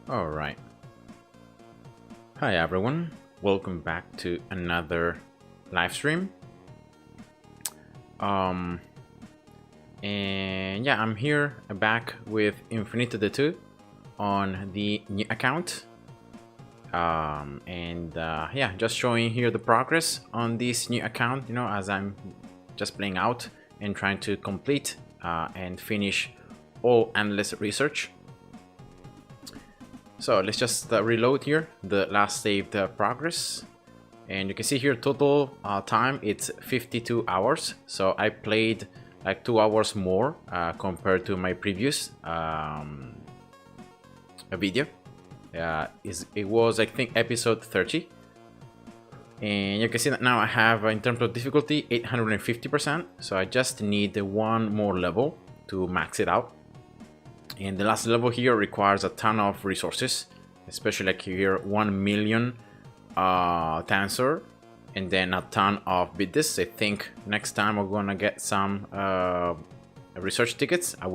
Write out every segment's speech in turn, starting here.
All right. Hi everyone. Welcome back to another live stream. And yeah, I'm here back with Infinitode 2 on the new account. Yeah, just showing here the progress on this new account, you know, as I'm just playing out and trying to complete and finish all endless research. So let's just reload here the last saved progress, and you can see here total time it's 52 hours. So I played like 2 hours more compared to my previous video. It was, I think, episode 30, and you can see that now I have in terms of difficulty 850%. So I just need one more level to max it out. And the last level here requires a ton of resources, especially like here 1 million tensor and then a ton of bit disks. I think next time we're gonna get some research tickets. I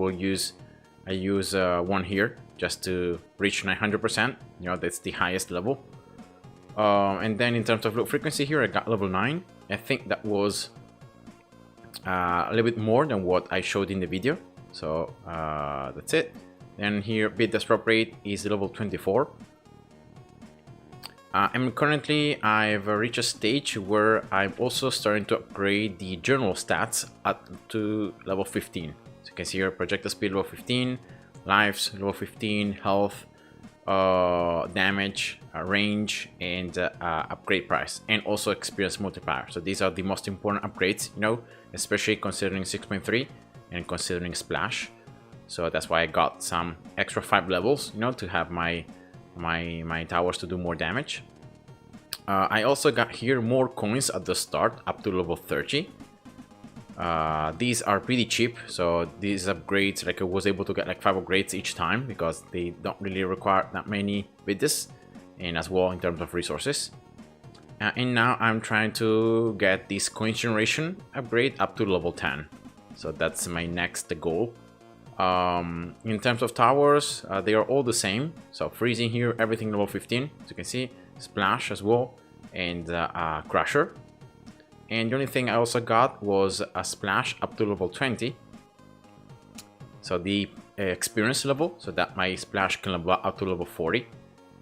use one here just to reach 900%. You know, that's the highest level. And then in terms of loop frequency here, I got level 9. I think that was a little bit more than what I showed in the video. So that's it. Then here bit disrupt rate is level 24. And currently I've reached a stage where I'm also starting to upgrade the general stats up to level 15. So you can see here projectile speed level 15, lives level 15, health, damage, range, and upgrade price, and also experience multiplier. So these are the most important upgrades, you know, especially considering 6.3 and considering splash. So that's why I got some extra 5 levels, you know, to have my towers to do more damage. I also got here more coins at the start up to level 30. These are pretty cheap, so these upgrades, like I was able to get like 5 upgrades each time because they don't really require that many bits, and as well in terms of resources. And now I'm trying to get this coin generation upgrade up to level 10. So that's my next goal. In terms of towers, they are all the same. So freezing here, everything level 15, as you can see, splash as well, and crusher. And the only thing I also got was a splash up to level 20. So the experience level, so that my splash can level up to level 40.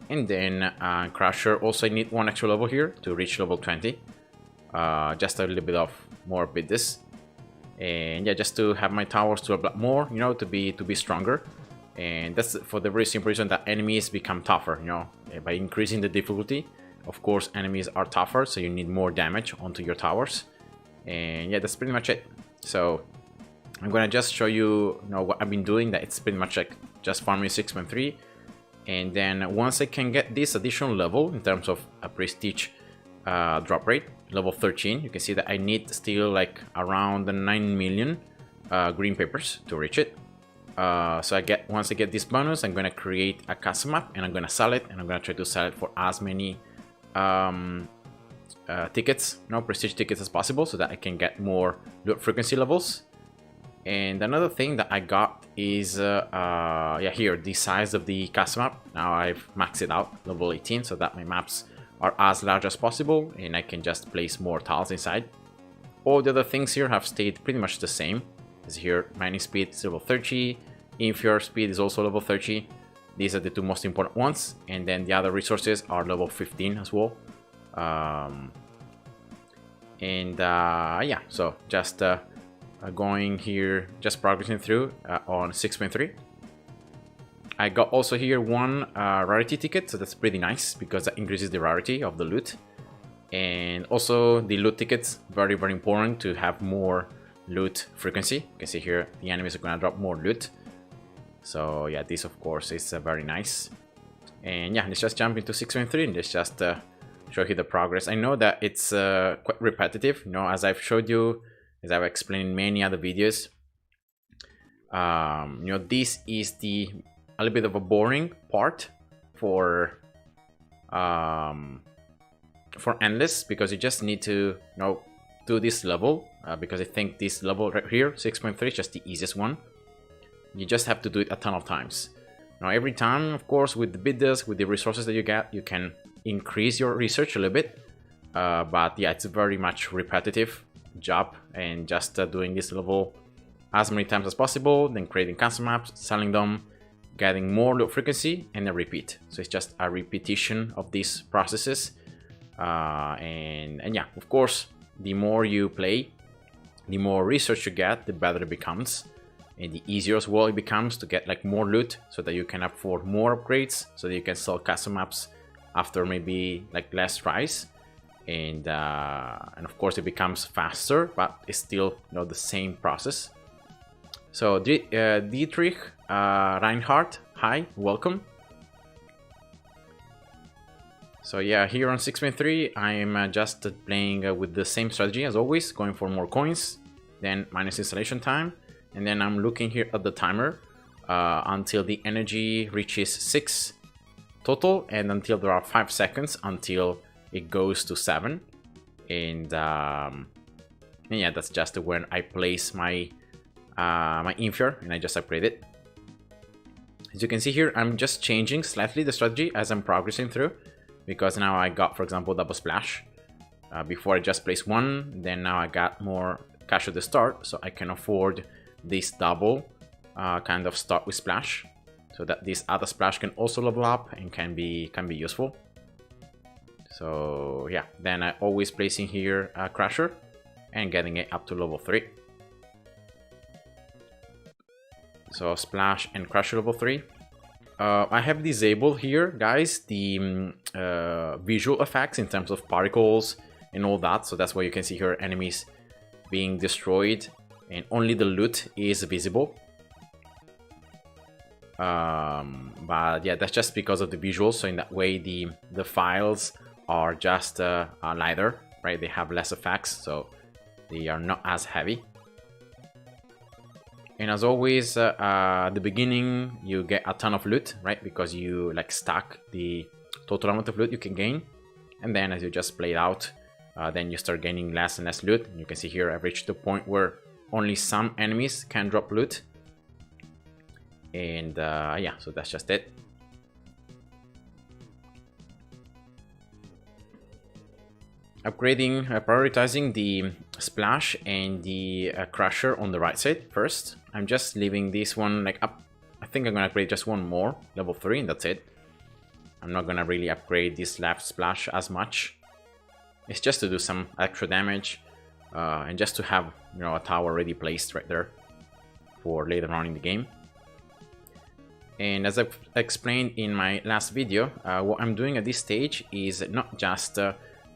And then crusher, also I need one extra level here to reach level 20. Just a little bit of more bit this. And yeah, just to have my towers to level up more, you know, to be stronger. And that's for the very simple reason that enemies become tougher, you know, by increasing the difficulty. Of course, enemies are tougher, so you need more damage onto your towers. And yeah, that's pretty much it. So I'm gonna just show you, you know, what I've been doing. That it's pretty much like just farming 6.3, and then once I can get this additional level in terms of a prestige drop rate, level 13, you can see that I need still like around 9 million green papers to reach it. So once I get this bonus, I'm gonna create a custom map and I'm gonna sell it, and I'm gonna try to sell it for as many tickets, you know, prestige tickets as possible, so that I can get more loot frequency levels. And another thing that I got is yeah, here the size of the custom map. Now I've maxed it out level 18, so that my maps are as large as possible and I can just place more tiles inside. All the other things here have stayed pretty much the same. As here, mining speed is level 30, inferior speed is also level 30. These are the two most important ones, and then the other resources are level 15 as well. Yeah, so just going here, just progressing through on 6.3. I got also here one rarity ticket, so that's pretty nice because that increases the rarity of the loot. And also the loot tickets, very important to have more loot frequency. You can see here the enemies are gonna drop more loot. So yeah, this of course is very nice. And yeah, let's just jump into 6.3 and let's just show you the progress. I know that it's quite repetitive, you know, as I've showed you, as I've explained in many other videos. You know, this is a little bit of a boring part for endless, because you just need to, you know, do this level because I think this level right here, 6.3, is just the easiest one. You just have to do it a ton of times. Now every time, of course, with the bidders, with the resources that you get, you can increase your research a little bit. But yeah, it's a very much repetitive job, and just doing this level as many times as possible, then creating custom maps, selling them, getting more loot frequency, and then repeat. So it's just a repetition of these processes. And yeah, of course, the more you play, the more research you get, the better it becomes, and the easier as well it becomes to get like more loot, so that you can afford more upgrades, so that you can sell custom maps after maybe like less tries. And of course it becomes faster, but it's still, you know, the same process. So Dietrich Reinhardt, hi, welcome. So yeah, here on 6.3 I'm just playing with the same strategy as always, going for more coins, then minus installation time, and then I'm looking here at the timer until the energy reaches 6 total, and until there are 5 seconds until it goes to 7. And yeah, that's just when I place my my Infer, and I just upgrade it. As you can see here, I'm just changing slightly the strategy as I'm progressing through, because now I got, for example, double splash. Before I just placed one, then now I got more cash at the start, so I can afford this double kind of start with splash, so that this other splash can also level up and can be useful. So yeah, then I always placing here a crusher and getting it up to level 3. So splash and crusher level 3. I have disabled here, guys, the visual effects in terms of particles and all that. So that's why you can see here enemies being destroyed and only the loot is visible. But yeah, that's just because of the visuals. So in that way, the files are just lighter, right? They have less effects, so they are not as heavy. And as always, at the beginning you get a ton of loot, right? Because you like stack the total amount of loot you can gain, and then as you just play it out, then you start gaining less and less loot. And you can see here I've reached the point where only some enemies can drop loot, and yeah, so that's just it. Upgrading, prioritizing the splash and the crusher on the right side first. I'm just leaving this one like up. I think I'm gonna upgrade just one more, level 3, and that's it. I'm not gonna really upgrade this left splash as much. It's just to do some extra damage and just to have, you know, a tower already placed right there for later on in the game. And as I've explained in my last video, what I'm doing at this stage is not just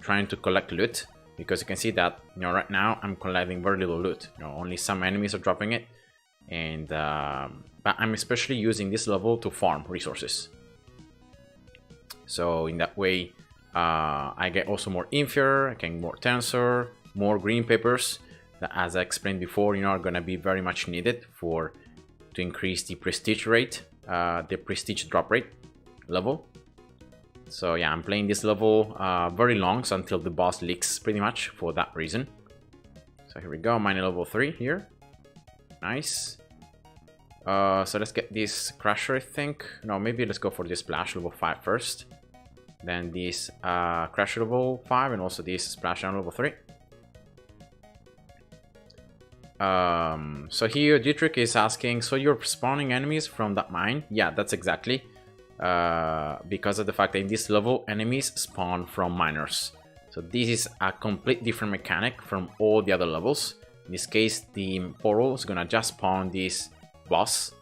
trying to collect loot, because you can see that, you know, right now I'm collecting very little loot. You know, only some enemies are dropping it, and but I'm especially using this level to farm resources. So in that way, I get also more Infer, I can get more Tensor, more green papers that, as I explained before, you know, are gonna be very much needed to increase the prestige rate, the prestige drop rate level. So yeah, I'm playing this level very long, so until the boss leaks, pretty much, for that reason. So here we go, mine level 3 here. Nice. So let's get this crusher, I think. No, maybe let's go for this splash level 5 first. Then this crusher level 5, and also this splash down level 3. So here Dietrich is asking, so you're spawning enemies from that mine? Yeah, that's exactly. Because of the fact that in this level enemies spawn from miners, so this is a complete different mechanic from all the other levels. In this case, the portal is gonna just spawn this boss,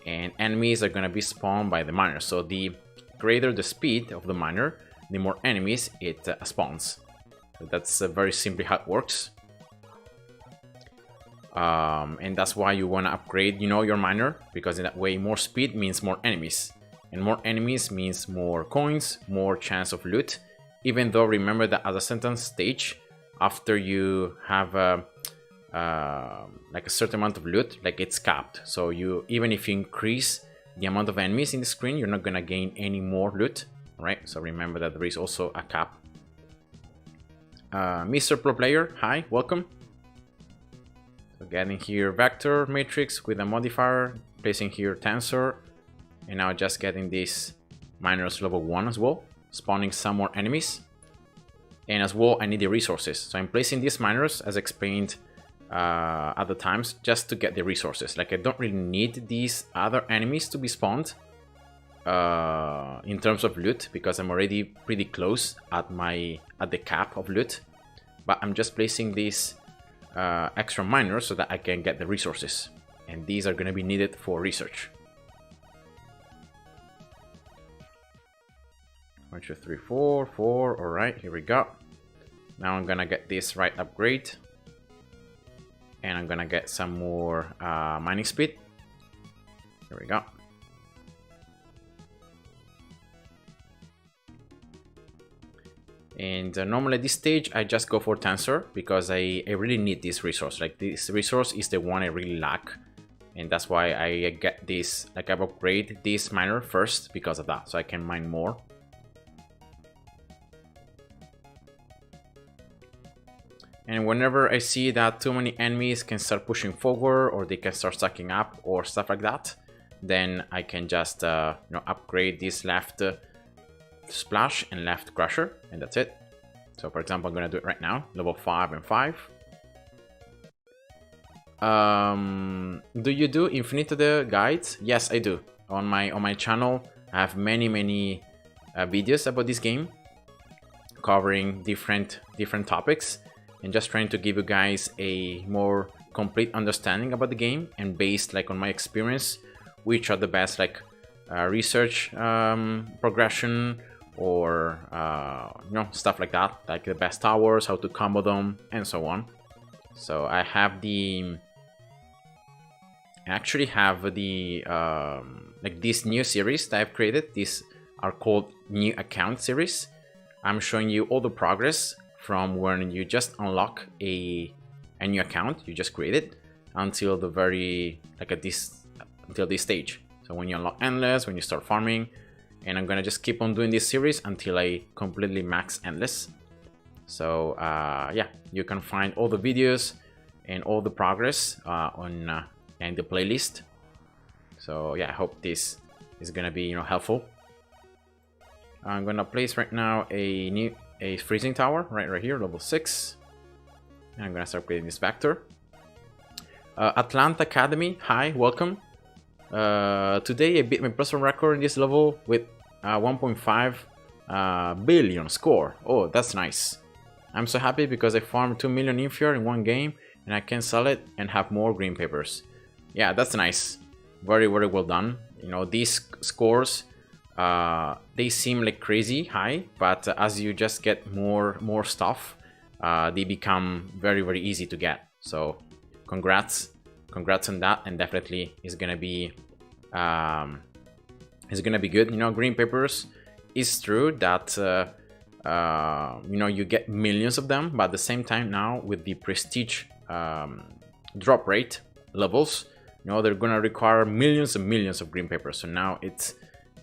and enemies are gonna be spawned by the miner. So the greater the speed of the miner, the more enemies it spawns. So that's very simply how it works. And that's why you want to upgrade, you know, your miner, because in that way more speed means more enemies. And more enemies means more coins, more chance of loot. Even though, remember that at a certain stage, after you have like a certain amount of loot, like it's capped. So even if you increase the amount of enemies in the screen, you're not gonna gain any more loot, right? So remember that there is also a cap. Mr. Pro Player, hi, welcome. So getting here vector matrix with a modifier, placing here tensor. And now just getting these miners level 1 as well, spawning some more enemies. And as well, I need the resources. So I'm placing these miners, as explained other times, just to get the resources. Like, I don't really need these other enemies to be spawned in terms of loot, because I'm already pretty close at the cap of loot. But I'm just placing these extra miners so that I can get the resources. And these are going to be needed for research. 1, 2, 3, 4, 4. All right, here we go. Now I'm gonna get this right upgrade, and I'm gonna get some more mining speed. Here we go. And normally at this stage I just go for tensor, because I really need this resource. Like, this resource is the one I really lack, and that's why I get this, like, I upgrade this miner first because of that, so I can mine more. And whenever I see that too many enemies can start pushing forward, or they can start stacking up or stuff like that, then I can just upgrade this left splash and left crusher, and that's it. So for example, I'm gonna do it right now, level 5 and 5. Do you do Infinitode guides? Yes, I do. On my channel, I have many videos about this game, covering different topics, and just trying to give you guys a more complete understanding about the game, and based like on my experience, which are the best like research progression, or stuff like that, like the best towers, how to combo them, and so on. So I actually have the like this new series that I've created. These are called new account series. I'm showing you all the progress from when you just unlock a new account you just created until the very until this stage. So when you unlock endless, when you start farming, and I'm gonna just keep on doing this series until I completely max endless. So yeah, you can find all the videos and all the progress on and the playlist. So yeah, I hope this is gonna be helpful. I'm gonna place right now a freezing tower right here, level 6, and I'm gonna start creating this vector. Atlanta Academy, hi, welcome. Today I beat my personal record in this level with 1.5 billion score. Oh, that's nice. I'm so happy because I farmed 2 million Infior in one game, and I can sell it and have more green papers. Yeah, that's nice. Very well done. These scores, they seem like crazy high, but as you just get more stuff, they become very easy to get. So congrats on that, and definitely is gonna be good. Green papers, is true that you get millions of them, but at the same time now with the prestige drop rate levels, they're gonna require millions and millions of green papers. So now it's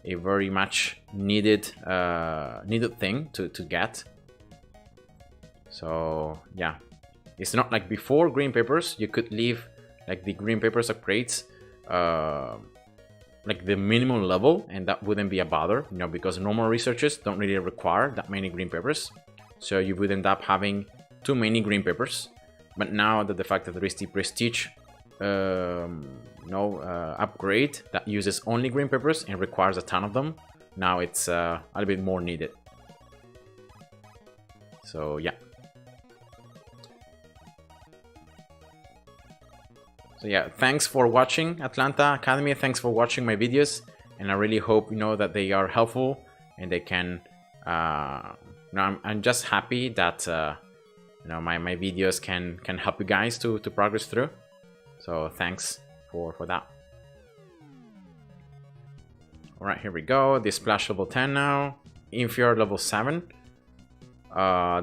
a very much needed thing to get. So yeah, it's not like before green papers you could leave like the green papers upgrades like the minimum level, and that wouldn't be a bother, because normal researchers don't really require that many green papers, so you would end up having too many green papers. But now that the fact that there is the prestige upgrade that uses only green papers and requires a ton of them, now it's a little bit more needed. So yeah. So yeah, thanks for watching, Atlanta Academy. Thanks for watching my videos, and I really hope that they are helpful, and they can. I'm just happy that my videos can help you guys to progress through. So thanks for that. All right, here we go. This splash level 10 now. Infior level 7.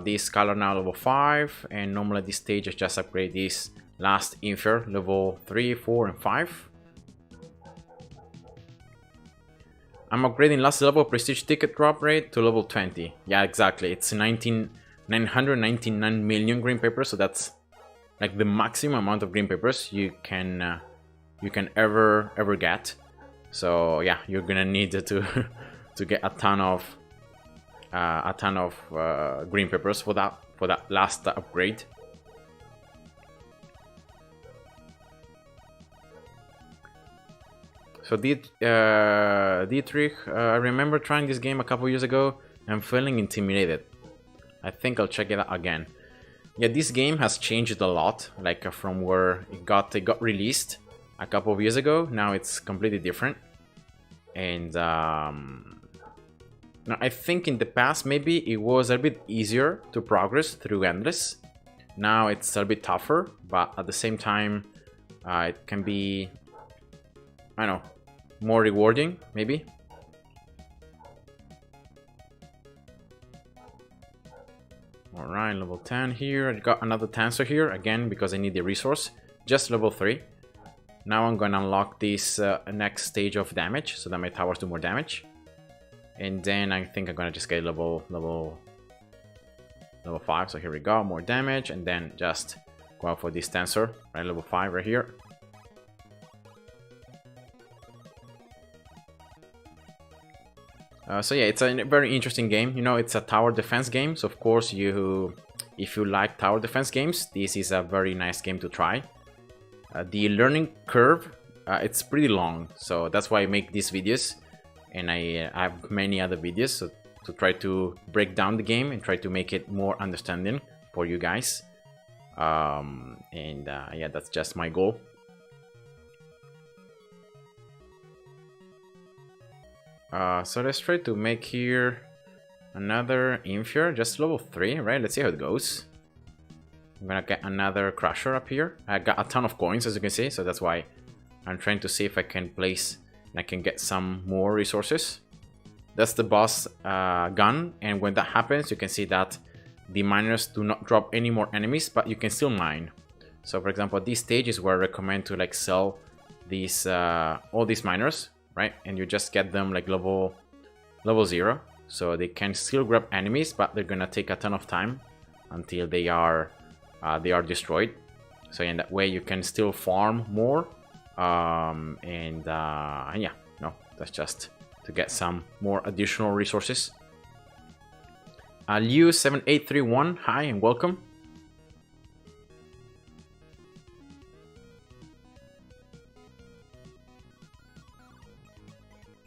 This Scholar now level 5, and normally at this stage I just upgrade this last Infior level 3, 4, and 5. I'm upgrading last level prestige ticket drop rate to level 20. Yeah, exactly. It's 999 million green papers, so that's like the maximum amount of green papers you can ever get. So yeah, you're gonna need to to get a ton of green peppers for that last upgrade. So Dietrich, I remember trying this game a couple years ago and feeling intimidated. I think I'll check it out again. Yeah, this game has changed a lot, like from where it got released a couple of years ago. Now it's completely different. And now I think in the past maybe it was a bit easier to progress through Endless. Now it's a bit tougher, but at the same time it can be, I don't know, more rewarding maybe. Alright, level 10 here. I got another Tensor here again because I need the resource. Just level 3. Now I'm gonna unlock this next stage of damage so that my towers do more damage. And then I think I'm gonna just get level 5. So here we go, more damage, and then just go out for this Tensor, right? Level 5 right here. So yeah, it's a very interesting game. You know, it's a tower defense game. So of course, if you like tower defense games, this is a very nice game to try. The learning curve, it's pretty long. So that's why I make these videos. And I have many other videos to try to break down the game and try to make it more understanding for you guys. Yeah, that's just my goal. So let's try to make here another Infure, just level 3, right? Let's see how it goes. I'm gonna get another Crusher up here. I got a ton of coins, as you can see, so that's why I'm trying to see if I can place and I can get some more resources. That's the boss gun, and when that happens, you can see that the miners do not drop any more enemies, but you can still mine. So for example, this stage is where I recommend to like sell these all these miners, right? And you just get them like level 0, so they can still grab enemies, but they're gonna take a ton of time until they are destroyed. So in that way you can still farm more. Yeah, no, that's just to get some more additional resources. Liu7831, hi and welcome.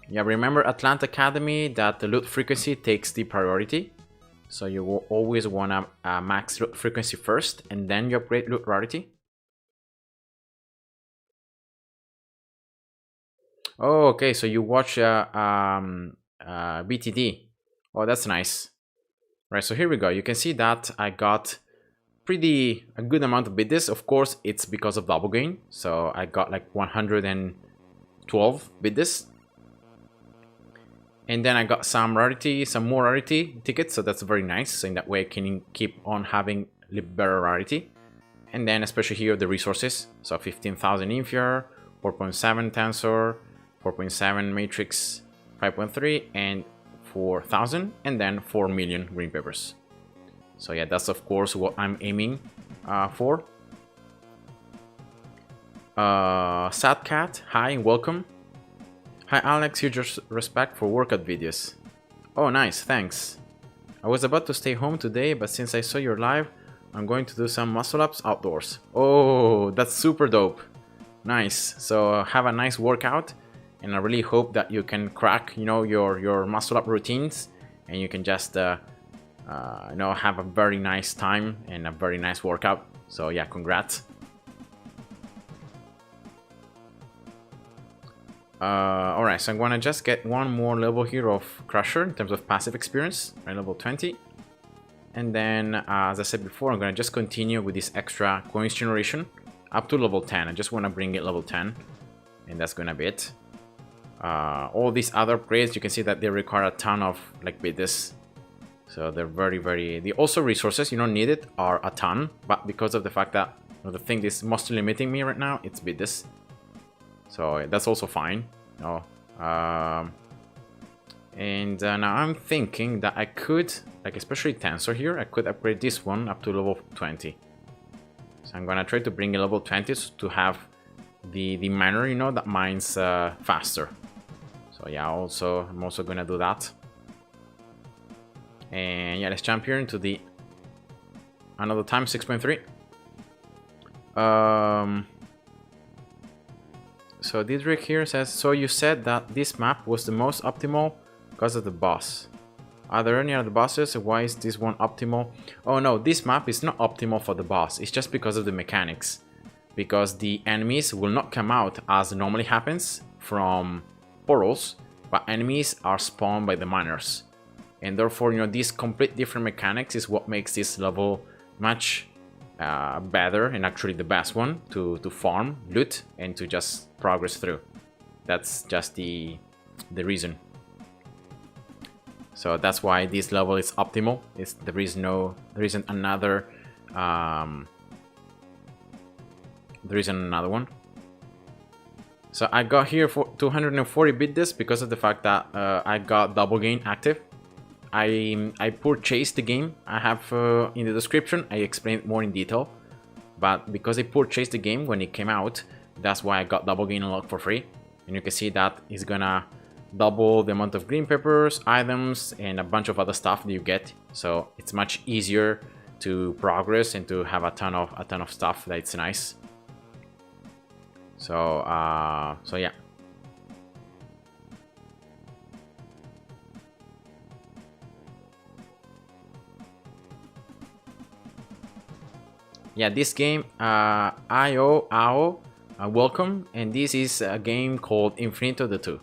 Yeah, remember Atlanta Academy that the loot frequency takes the priority. So you will always want to max loot frequency first, and then you upgrade loot rarity. Oh, okay, so you watch BTD. Oh, that's nice. Right, so here we go. You can see that I got a good amount of biddies. Of course, it's because of double gain. So I got like 112 biddies. And then I got some more rarity tickets, so that's very nice. So in that way I can keep on having better rarity. And then especially here the resources. So 15,000 Infure, 4.7 Tensor, 4.7 Matrix, 5.3, and 4,000, and then 4 million green peppers. So yeah, that's of course what I'm aiming for. Sad Cat, hi, welcome. Hi Alex, huge respect for workout videos. Oh nice, thanks. I was about to stay home today, but since I saw your live, I'm going to do some muscle ups outdoors. Oh, that's super dope. Nice. So have a nice workout, and I really hope that you can crack, you know, your muscle up routines, and you can just you know, have a very nice time and a very nice workout. So yeah, congrats. Alright, so I'm gonna just get one more level here of Crusher in terms of passive experience, right, level 20. And then, as I said before, I'm gonna just continue with this extra coins generation up to level 10. I just wanna bring it level 10, and that's gonna be it. All these other upgrades, you can see that they require a ton of like biddies. So they're very... The also resources, you don't need it, are a ton, but because of the fact that, you know, the thing that's mostly limiting me right now, it's biddies. So that's also fine. No. Now I'm thinking that I could, like especially Tensor here, I could upgrade this one up to level 20. So I'm gonna try to bring a level 20 to have the miner, you know, that mines faster. So yeah, I'm also gonna do that. And yeah, let's jump here into the another time 6.3. So Didrik here says, so you said that this map was the most optimal because of the boss. Are there any other bosses? Why is this one optimal? Oh no, this map is not optimal for the boss. It's just because of the mechanics. Because the enemies will not come out as normally happens from portals, but enemies are spawned by the miners. And therefore, you know, these complete different mechanics is what makes this level much better, and actually the best one to farm, loot, and to just progress through. That's just the reason. So that's why this level is optimal. There isn't another one. So I got here for 240 bit this because of the fact that I got double gain active. I purchased the game. I have in the description I explained more in detail, but because I purchased the game when it came out, that's why I got double gain unlocked for free. And you can see that it's gonna double the amount of green peppers, items, and a bunch of other stuff that you get. So it's much easier to progress and to have a ton of stuff. That's nice. So yeah. Yeah, this game, AO, welcome, and this is a game called Infinitode 2.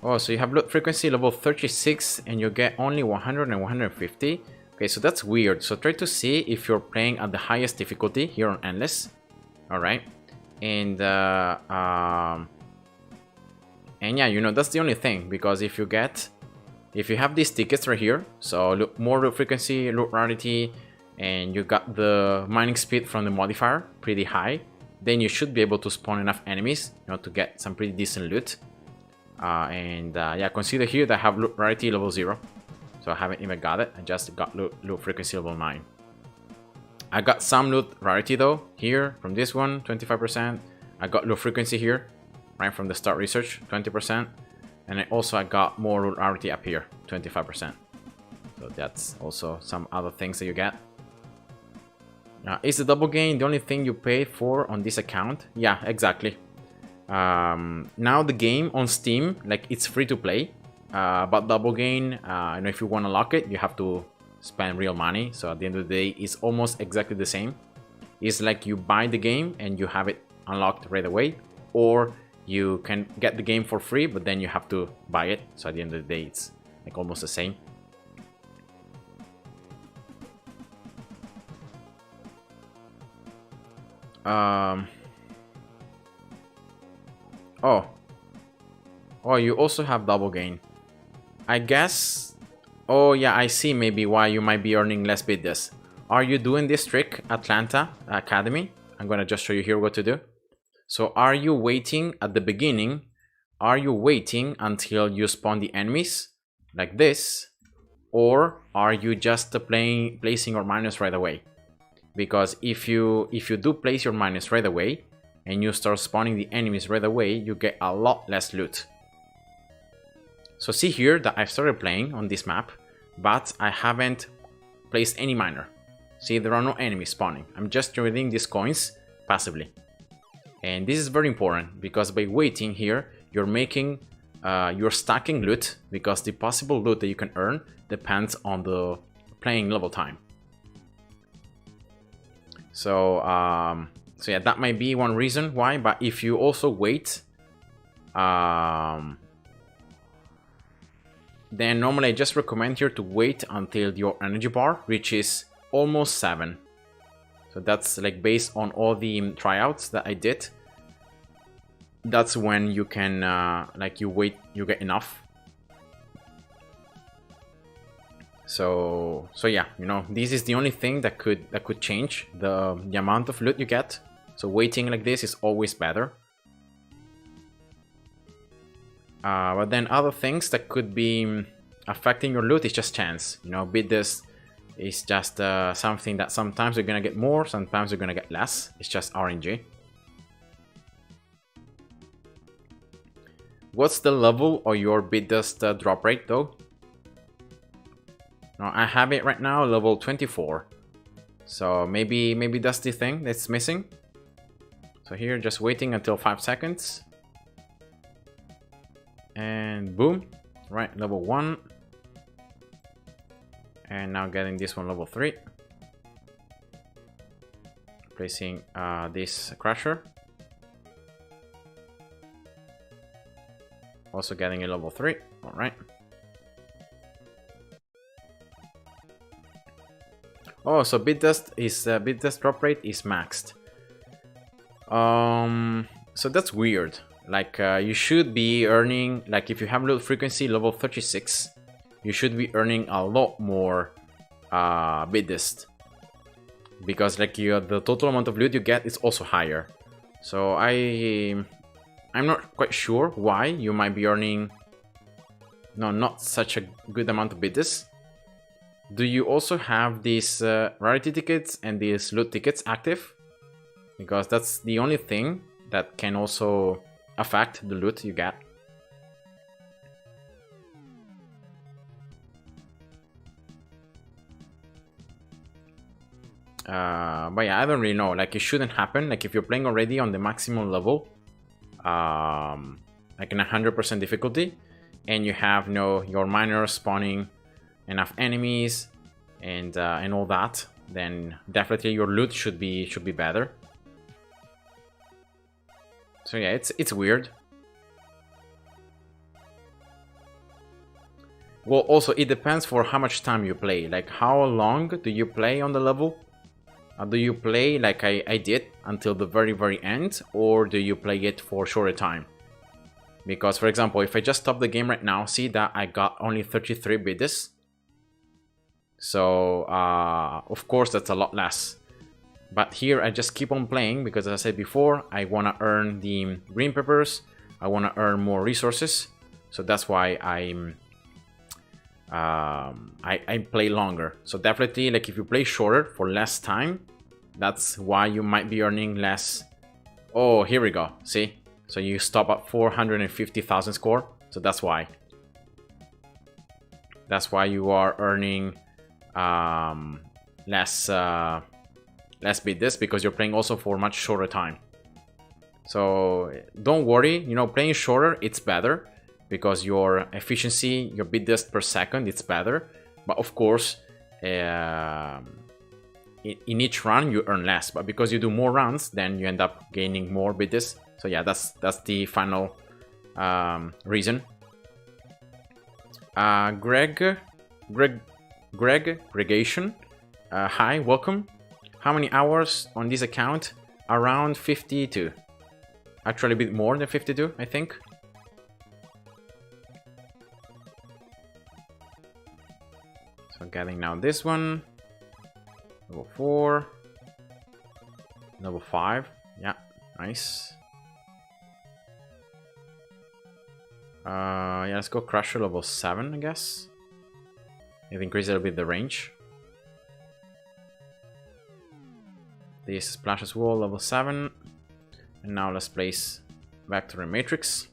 Oh, so you have loot frequency level 36 and you get only 100 and 150. Okay, so that's weird. So try to see if you're playing at the highest difficulty here on Endless. Alright. And yeah, you know, that's the only thing, because if you have these tickets right here, so more loot frequency, loot rarity, and you got the mining speed from the modifier pretty high, then you should be able to spawn enough enemies, you know, to get some pretty decent loot. Yeah, consider here that I have loot rarity level 0, so I haven't even got it. I just got loot frequency level 9. I got some loot rarity though here from this one, 25%. I got loot frequency here right from the start research, 20%, and I got more loot rarity up here, 25%. So that's also some other things that you get. Is the double gain the only thing you pay for on this account? Yeah, exactly. Now the game on Steam, like, it's free to play, but double gain, you know, if you want to lock it, you have to spend real money. So at the end of the day, it's almost exactly the same. It's like you buy the game and you have it unlocked right away, or you can get the game for free, but then you have to buy it. So at the end of the day, it's like almost the same. Oh, you also have double gain, I guess. Oh yeah, I see maybe why you might be earning less bid this. Are you doing this trick, Atlanta Academy? I'm gonna just show you here what to do. So are you waiting at the beginning? Are you waiting until you spawn the enemies like this? Or are you just placing your miners right away? Because if you do place your miners right away and you start spawning the enemies right away, you get a lot less loot. So see here that I've started playing on this map, but I haven't placed any miner. See, there are no enemies spawning. I'm just trading these coins passively. And this is very important, because by waiting here, you're stacking loot, because the possible loot that you can earn depends on the playing level time. So yeah, that might be one reason why. But if you also wait, then normally I just recommend here to wait until your energy bar reaches almost 7. So that's like based on all the tryouts that I did. That's when you can like you get enough. So yeah, you know, this is the only thing that could change the amount of loot you get. So waiting like this is always better. But then other things that could be affecting your loot is just chance. You know, bid this It's just something that sometimes you're gonna get more, sometimes you're gonna get less. It's just RNG. What's the level of your bit dust drop rate though? No, I have it right now, level 24. So maybe that's the thing that's missing. So here, just waiting until 5 seconds. And boom. Right, level 1. And now getting this one level 3. Placing this crusher. Also getting a level 3. Alright. Oh, so bit dust drop rate is maxed. So that's weird. Like you should be earning, like if you have loot frequency level 36, you should be earning a lot more bit dust, because like the total amount of loot you get is also higher. So I'm not quite sure why you might be earning not such a good amount of bit dust. Do you also have these rarity tickets and these loot tickets active? Because that's the only thing that can also affect the loot you get. But yeah, I don't really know. Like, it shouldn't happen. Like, if you're playing already on the maximum level, like in 100% difficulty, and you have your miners spawning enough enemies and all that, then definitely your loot should be better. So yeah, it's weird. Well, also it depends for how much time you play. Like, how long do you play on the level? Do you play like I did until the very end, or do you play it for shorter time? Because, for example, if I just stop the game right now, see that I got only 33 bits. So, of course, that's a lot less. But here, I just keep on playing because, as I said before, I want to earn the green peppers. I want to earn more resources. So that's why I play longer. So definitely, like, if you play shorter for less time, that's why you might be earning less. Oh, here we go. See? So you stop at 450,000 score. So that's why. That's why you are earning less bit this, because you're playing also for much shorter time. So don't worry, playing shorter, it's better, because your efficiency, your bit dust per second, it's better. But of course, in each run you earn less, but because you do more runs, then you end up gaining more bit dust. So yeah, that's the final reason. Gregation, hi, welcome. How many hours on this account? Around 52. Actually, a bit more than 52, I think. So getting now this one. Level 4. Level 5. Yeah, nice. Yeah, let's go Crusher level 7, I guess. It increases a little bit the range. This Splashes Wall level 7. And now let's place Vector and Matrix.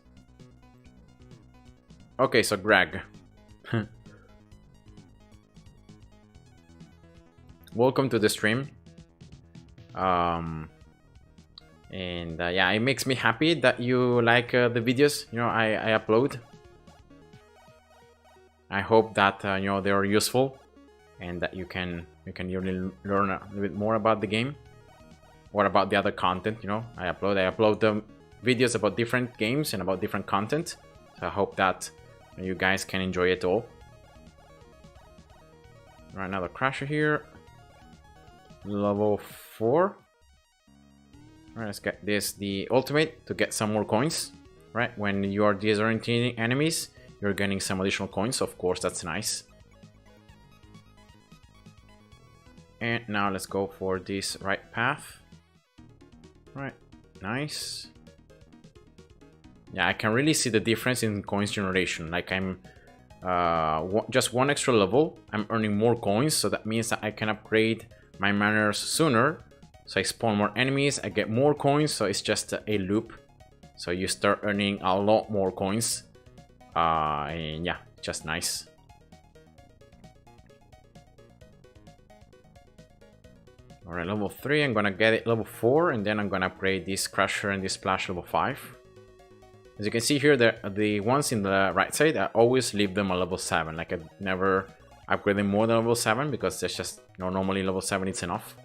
Okay, so Greg. Welcome to the stream. And yeah, it makes me happy that you like the videos I upload. I hope that they are useful and that you can really learn a little bit more about the game. What about the other content, I upload the videos about different games and about different content. So I hope that you guys can enjoy it all. Right, another Crusher here. Level 4. Alright, let's get this, the ultimate, to get some more coins. Right, when you are disorienting enemies, you're getting some additional coins. Of course, that's nice. And now let's go for this right path. Right, nice. Yeah, I can really see the difference in coins generation. Like, I'm just one extra level, I'm earning more coins, so that means that I can upgrade my miners sooner. So I spawn more enemies, I get more coins, so it's just a loop. So you start earning a lot more coins, and yeah, just nice. Alright, level 3, I'm gonna get it level 4, and then I'm gonna upgrade this Crusher and this Splash level 5. As you can see here, the ones in the right side, I always leave them at level 7. Like, I never upgrade them more than level 7, because there's just, you know, normally level 7 is enough.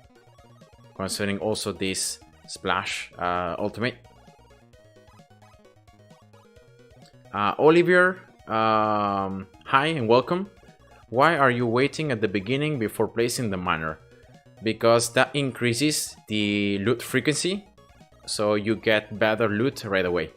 Considering also this Splash ultimate. Olivier, hi and welcome. Why are you waiting at the beginning before placing the miner? Because that increases the loot frequency, so you get better loot right away.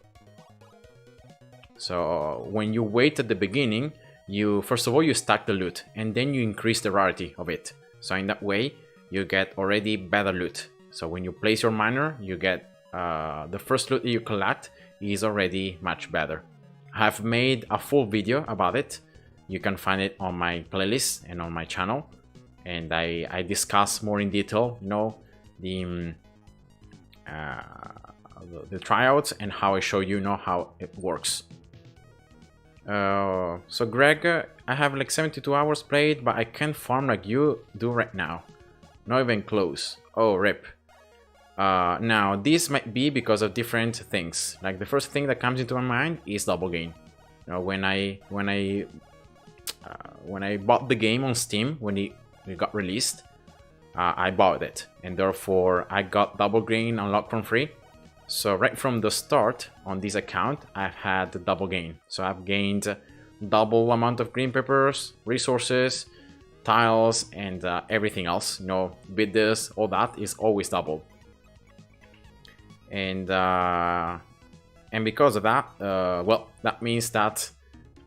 So when you wait at the beginning, you first of all you stack the loot, and then you increase the rarity of it. So in that way, you get already better loot. So when you place your miner, you get the first loot that you collect is already much better. I have made a full video about it. You can find it on my playlist and on my channel, and I discuss more in detail, you know, the tryouts and how I show you know how it works. So Greg, I have like 72 hours played, but I can't farm like you do right now. Not even close. Oh, rip. Now this might be because of different things. Like the first thing that comes into my mind is double gain. You know, when I bought the game on Steam, when it got released, I bought it, and therefore I got double gain unlocked from free. So right from the start on this account, I've had the double gain. So I've gained double amount of green peppers, resources, tiles, and everything else. You know, bidders, all that is always double. And because of that, well, that means that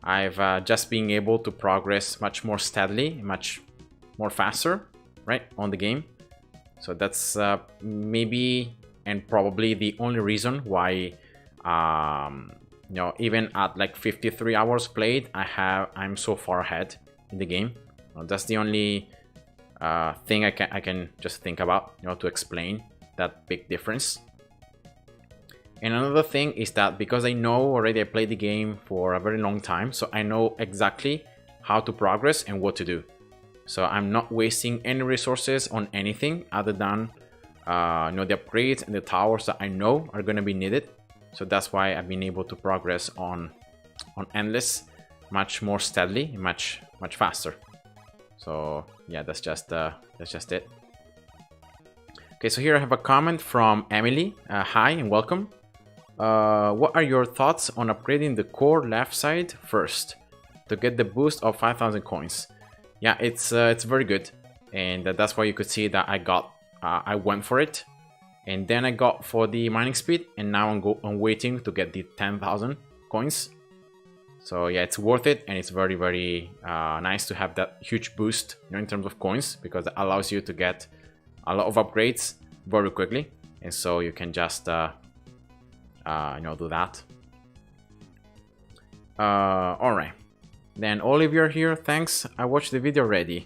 I've just been able to progress much more steadily, much more faster, right, on the game. So that's maybe and probably the only reason why, you know, even at like 53 hours played, I'm so far ahead in the game. That's the only thing I can just think about, you know, to explain that big difference. And another thing is that because I know already I played the game for a very long time, so I know exactly how to progress and what to do. So I'm not wasting any resources on anything other than you know, the upgrades and the towers that I know are going to be needed. So that's why I've been able to progress on Endless much more steadily, much faster. So yeah, that's just it. Okay, so here I have a comment from Emily. Hi and welcome. What are your thoughts on upgrading the core left side first to get the boost of 5,000 coins? Yeah, it's very good, and that's why you could see that I went for it, and then I got for the mining speed, and now I'm waiting to get the 10,000 coins. So yeah, it's worth it, and it's very nice to have that huge boost, you know, in terms of coins, because it allows you to get a lot of upgrades very quickly, and so you can just you know, do that. All right. Then Olivier here, thanks. I watched the video already.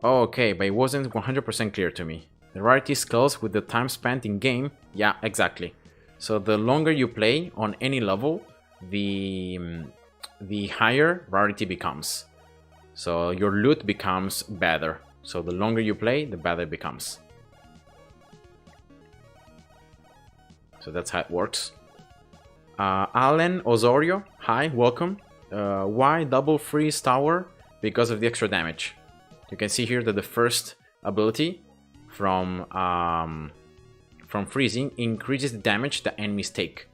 Oh, okay, but it wasn't 100% clear to me. The rarity scales with the time spent in game. Yeah, exactly. So the longer you play on any level, the higher rarity becomes. So your loot becomes better. So the longer you play, the better it becomes. So that's how it works. Alan Osorio, hi, welcome. Why double freeze tower? Because of the extra damage. You can see here that the first ability from freezing increases the damage that enemies take,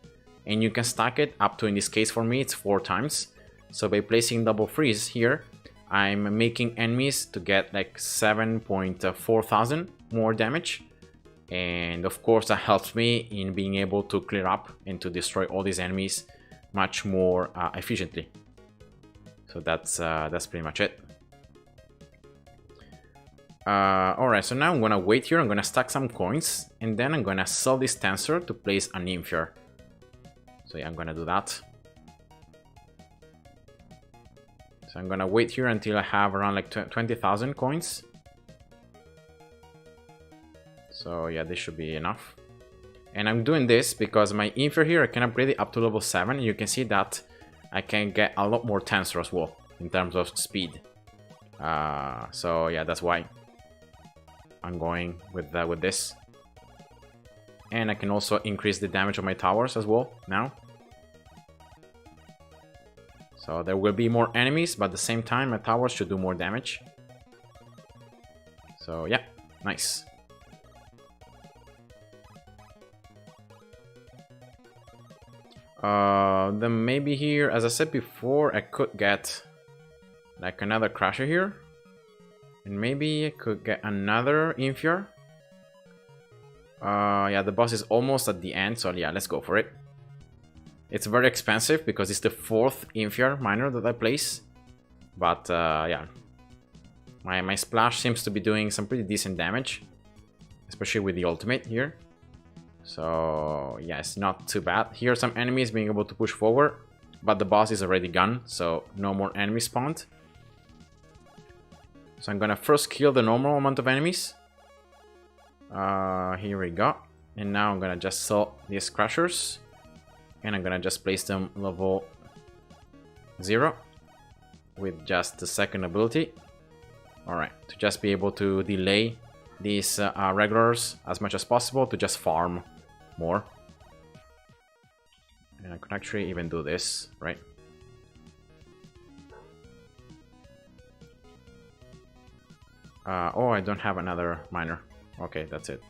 and you can stack it up to, in this case for me, it's 4 times. So by placing double freeze here, I'm making enemies to get like 7.4 thousand more damage, and of course that helps me in being able to clear up and to destroy all these enemies much more efficiently. So that's pretty much it. Alright, so now I'm gonna wait here, I'm gonna stack some coins, and then I'm gonna sell this tensor to place an So yeah, I'm gonna do that. So I'm gonna wait here until I have around like 20,000 coins. So yeah, this should be enough. And I'm doing this because my Infer here, I can upgrade it up to level 7. You can see that I can get a lot more tensor as well in terms of speed. So yeah, that's why I'm going with this. And I can also increase the damage of my towers as well now. So there will be more enemies, but at the same time my towers should do more damage. So yeah, nice. Then maybe here, as I said before, I could get like another Crusher here. And maybe I could get another Infier. Yeah, the boss is almost at the end, so yeah, let's go for it. It's very expensive because it's the 4th Infier miner that I place. But yeah, my splash seems to be doing some pretty decent damage, especially with the ultimate here. So yeah, it's not too bad. Here are some enemies being able to push forward, but the boss is already gone, so no more enemies spawned. So I'm gonna first kill the normal amount of enemies. Here we go. And now I'm gonna just sell these Crushers. And I'm gonna just place them level 0 with just the second ability. Alright, to just be able to delay these regulars as much as possible to just farm more. And I could actually even do this, right? Oh, I don't have another miner. Okay, that's it.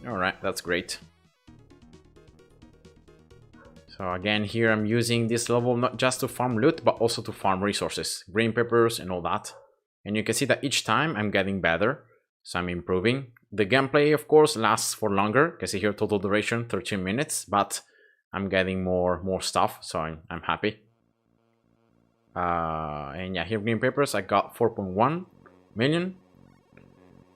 Alright, that's great. So again, here I'm using this level not just to farm loot, but also to farm resources, green peppers and all that. And you can see that each time I'm getting better, so I'm improving. The gameplay, of course, lasts for longer. You can see here total duration 13 minutes, but I'm getting more stuff, so I'm happy. And yeah, here green peppers, I got 4.1 million.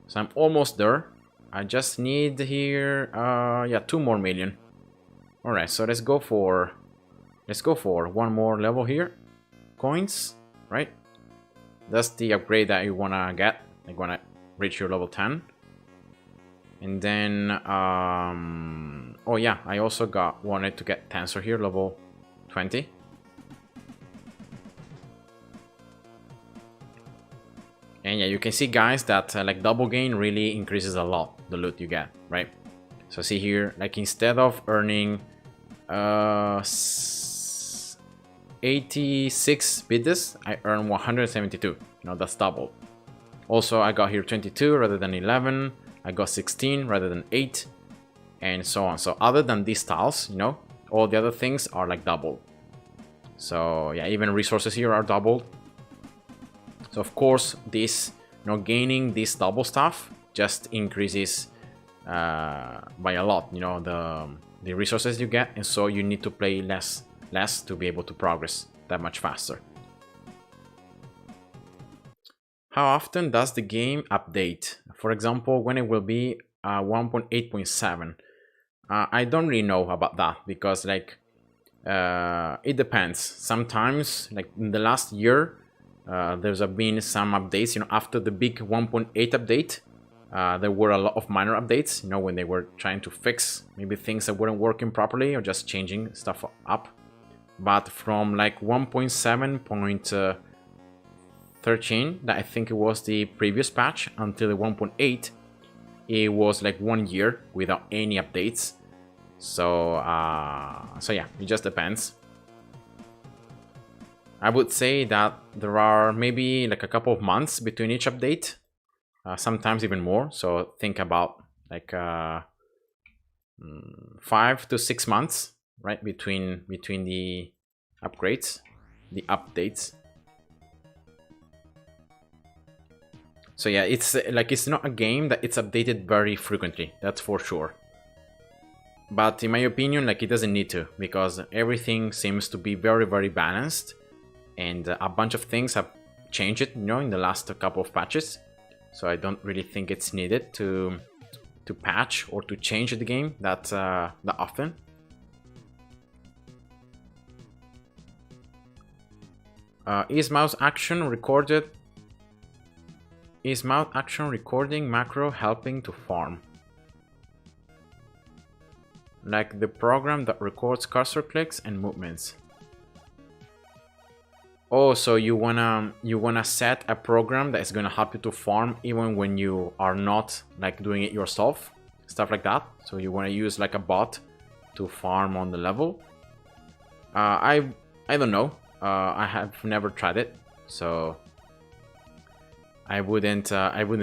So I'm almost there. I just need here, yeah, 2 more million. All right, so let's go for one more level here. Coins, right? That's the upgrade that you wanna get. Like when I reach your level 10. And then, oh yeah, I also wanted to get Tensor here, level 20. And yeah, you can see, guys, that like double gain really increases a lot the loot you get, right? So see here, like instead of earning 86 bits, I earn 172. You know, that's double. Also, I got here 22 rather than 11. I got 16 rather than 8, and so on. So other than these tiles, you know, all the other things are like double. So yeah, even resources here are doubled. So of course, this, you know, gaining this double stuff just increases by a lot, you know, the resources you get, and so you need to play less to be able to progress that much faster. How often does the game update? For example, when it will be 1.8.7? I don't really know about that because like it depends. Sometimes, like in the last year, there's been some updates. You know, after the big 1.8 update, there were a lot of minor updates. You know, when they were trying to fix maybe things that weren't working properly or just changing stuff up. But from like 1.7.13, that I think it was the previous patch, until the 1.8, it was like 1 year without any updates. So so yeah, it just depends. I would say that there are maybe like a couple of months between each update, sometimes even more. So think about like 5 to 6 months, right, between the upgrades, the updates. So yeah, it's like, it's not a game that it's updated very frequently, that's for sure. But in my opinion, like, it doesn't need to, because everything seems to be very, very balanced, and a bunch of things have changed, you know, in the last couple of patches. So I don't really think it's needed to patch or to change the game that often. Is mouse action recorded? Is mouse action recording macro helping to farm? Like the program that records cursor clicks and movements. Oh, so you wanna set a program that is gonna help you to farm even when you are not like doing it yourself, stuff like that. So you wanna use like a bot to farm on the level. I don't know. I have never tried it, so I wouldn't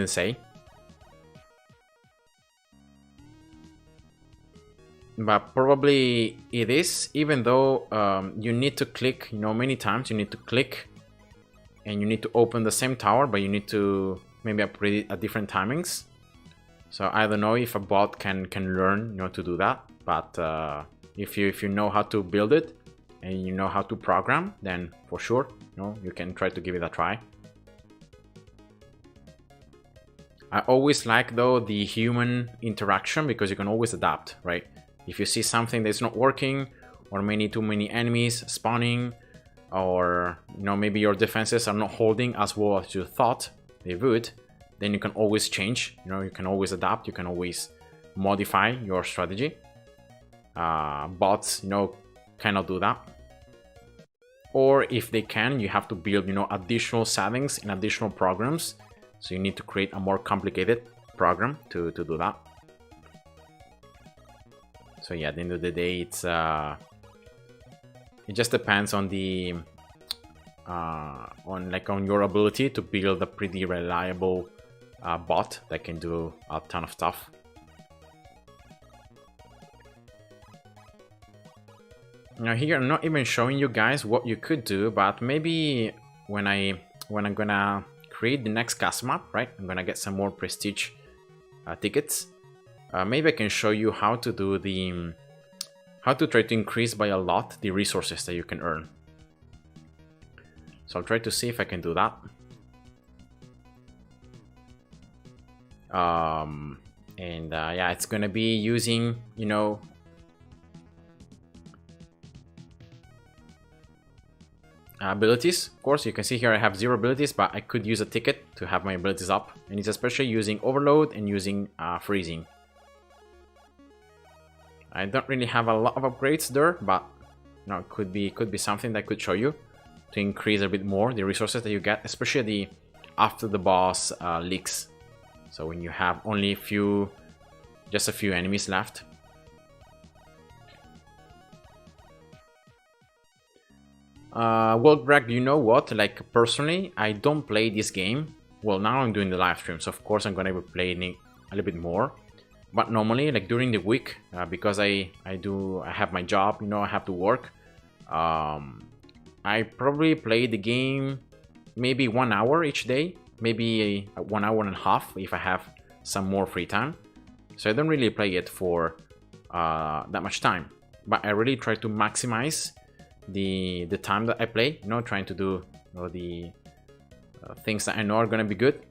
say. But probably it is, even though you need to click, you know, many times. You need to click and you need to open the same tower, but you need to maybe upgrade it at different timings. So I don't know if a bot can learn, you know, to do that. But if you know how to build it and you know how to program, then for sure, you know, you can try to give it a try. I always like though the human interaction, because you can always adapt, right? If you see something that's not working, or too many enemies spawning, or you know, maybe your defenses are not holding as well as you thought they would, then you can always change. You know, you can always adapt. You can always modify your strategy. Bots, you know, cannot do that. Or if they can, you have to build, you know, additional settings in additional programs. So you need to create a more complicated program to do that. So yeah, at the end of the day, it's it just depends on the on your ability to build a pretty reliable bot that can do a ton of stuff. Now here, I'm not even showing you guys what you could do, but maybe when I'm gonna create the next custom map, right? I'm gonna get some more prestige tickets. Maybe I can show you how to do the how to try to increase by a lot the resources that you can earn. So I'll try to see if I can do that. Yeah, it's gonna be using, you know, abilities. Of course, you can see here I have 0 abilities, but I could use a ticket to have my abilities up, and it's especially using overload and using freezing. I don't really have a lot of upgrades there, but you know, it could be something that I could show you to increase a bit more the resources that you get, especially the after the boss leaks. So when you have only just a few enemies left. Well, Greg, you know what? Like personally, I don't play this game. Well, now I'm doing the live stream, so of course I'm gonna be playing a little bit more. But normally, like during the week, because I have my job, you know, I have to work. I probably play the game maybe 1 hour each day, maybe 1 hour and a half if I have some more free time. So I don't really play it for that much time, but I really try to maximize the time that I play. You know, trying to do, you know, the things that I know are gonna be good.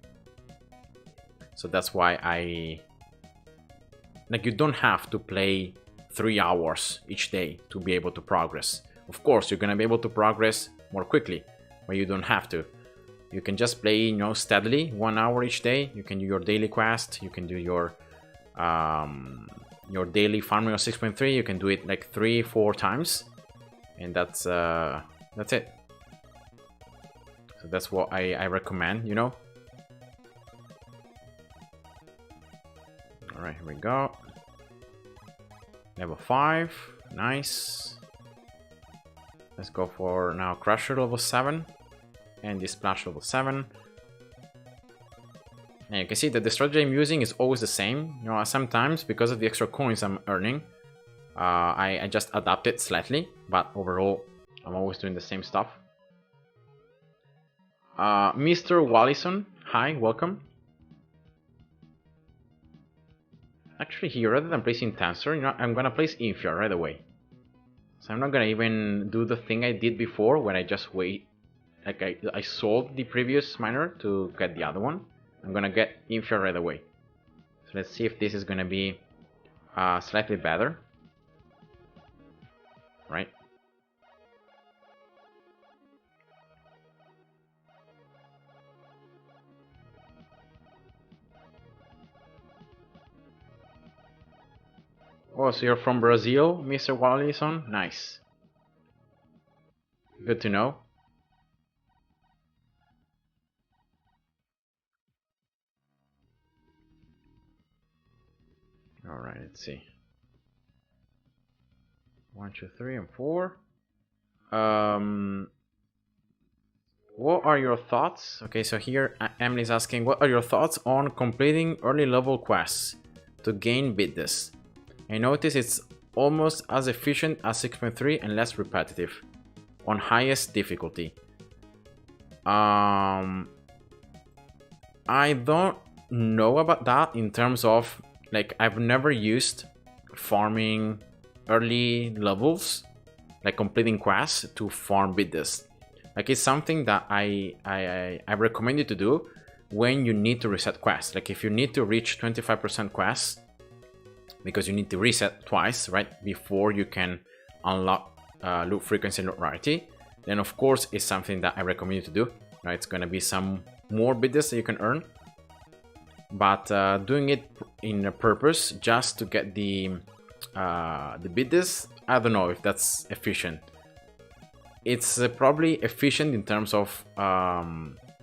So that's why you don't have to play 3 hours each day to be able to progress. Of course, you're gonna be able to progress more quickly, but you don't have to. You can just play, you know, steadily 1 hour each day. You can do your daily quest. You can do your daily farming of 6.3. You can do it like 3-4 times, and that's it. So that's what I recommend, you know. All right, here we go. Level 5, nice. Let's go for now Crusher level 7 and this Splash level 7. And you can see that the strategy I'm using is always the same. You know, sometimes because of the extra coins I'm earning, I just adapt it slightly, but overall I'm always doing the same stuff. Mr. Wallison, hi, welcome. Actually here, rather than placing Tensor, you know, I'm gonna place Infia right away. So I'm not gonna even do the thing I did before when I just wait. Like I sold the previous miner to get the other one. I'm gonna get Infia right away. So let's see if this is gonna be slightly better. Right? Oh, so you're from Brazil, Mr. Wallison? Nice. Good to know. Alright, let's see. 1, 2, 3, and 4. What are your thoughts? Okay, so here Emily's asking, what are your thoughts on completing early level quests to gain bidness? I notice it's almost as efficient as 6.3 and less repetitive on highest difficulty. I don't know about that in terms of, like, I've never used farming early levels, like completing quests to farm bidness. Like, it's something that I recommend you to do when you need to reset quests. Like, if you need to reach 25% quests, because you need to reset twice, right, before you can unlock loot frequency and loot rarity, then of course it's something that I recommend you to do. Right, it's gonna be some more bidness that you can earn, but doing it in a purpose just to get the bidness, I don't know if that's efficient. It's probably efficient in terms of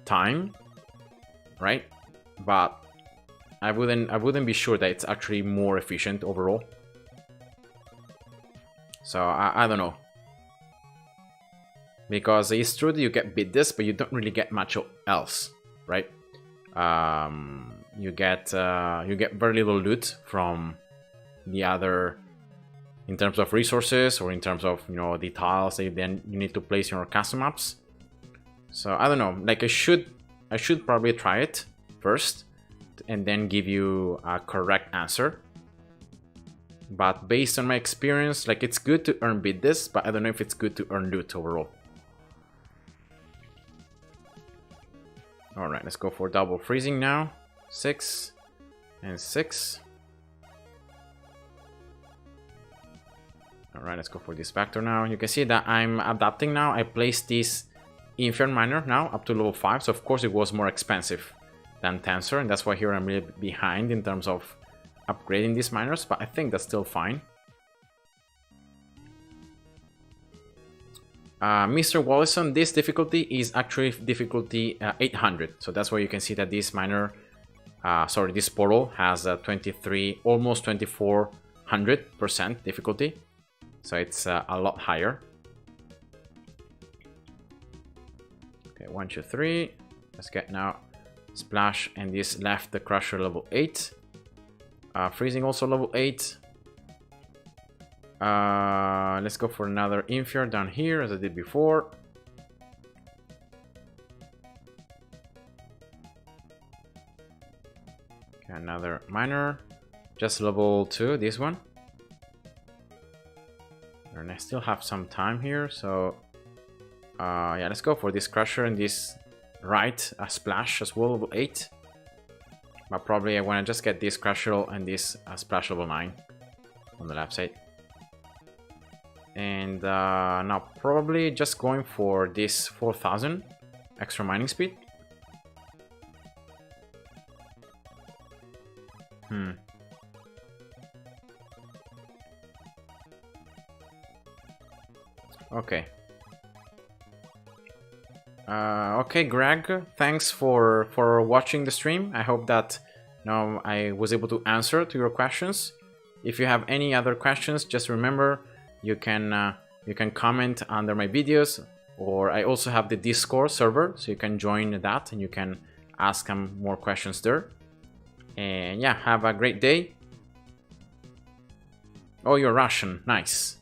time, right? But I wouldn't be sure that it's actually more efficient overall. So I don't know, because it's true that you get bidness, but you don't really get much else, right? You get very little loot from the other, in terms of resources or in terms of, you know, the tiles that you need to place in your custom maps. So I don't know, like I should probably try it first and then give you a correct answer. But based on my experience, like, it's good to earn bidness, but I don't know if it's good to earn loot overall. Alright, let's go for double freezing now. 6 and 6. Alright, let's go for this vector now. You can see that I'm adapting now. I placed this Infinite miner now up to level 5. So of course it was more expensive than Tensor, and that's why here I'm really behind in terms of upgrading these miners, but I think that's still fine. Mr. Wallison, this difficulty is actually difficulty 800. So that's why you can see that this miner, this portal has a 23, almost 2400% difficulty. So it's a lot higher. Okay, 1, 2, 3. Let's get now Splash and this left the Crusher level 8. Freezing also level 8. Let's go for another Infure down here as I did before. Okay, another miner. Just level 2, this one. And I still have some time here, so yeah, let's go for this Crusher and this Splash as well, level 8. But probably I want to just get this Crusher and this Splash level 9 on the left side. And now probably just going for this 4000 extra mining speed. Okay. Okay, Greg, thanks for watching the stream. I hope that I was able to answer to your questions. If you have any other questions, just remember you can comment under my videos, or I also have the Discord server, so you can join that and you can ask them more questions there. And yeah, have a great day. Oh, you're Russian, nice.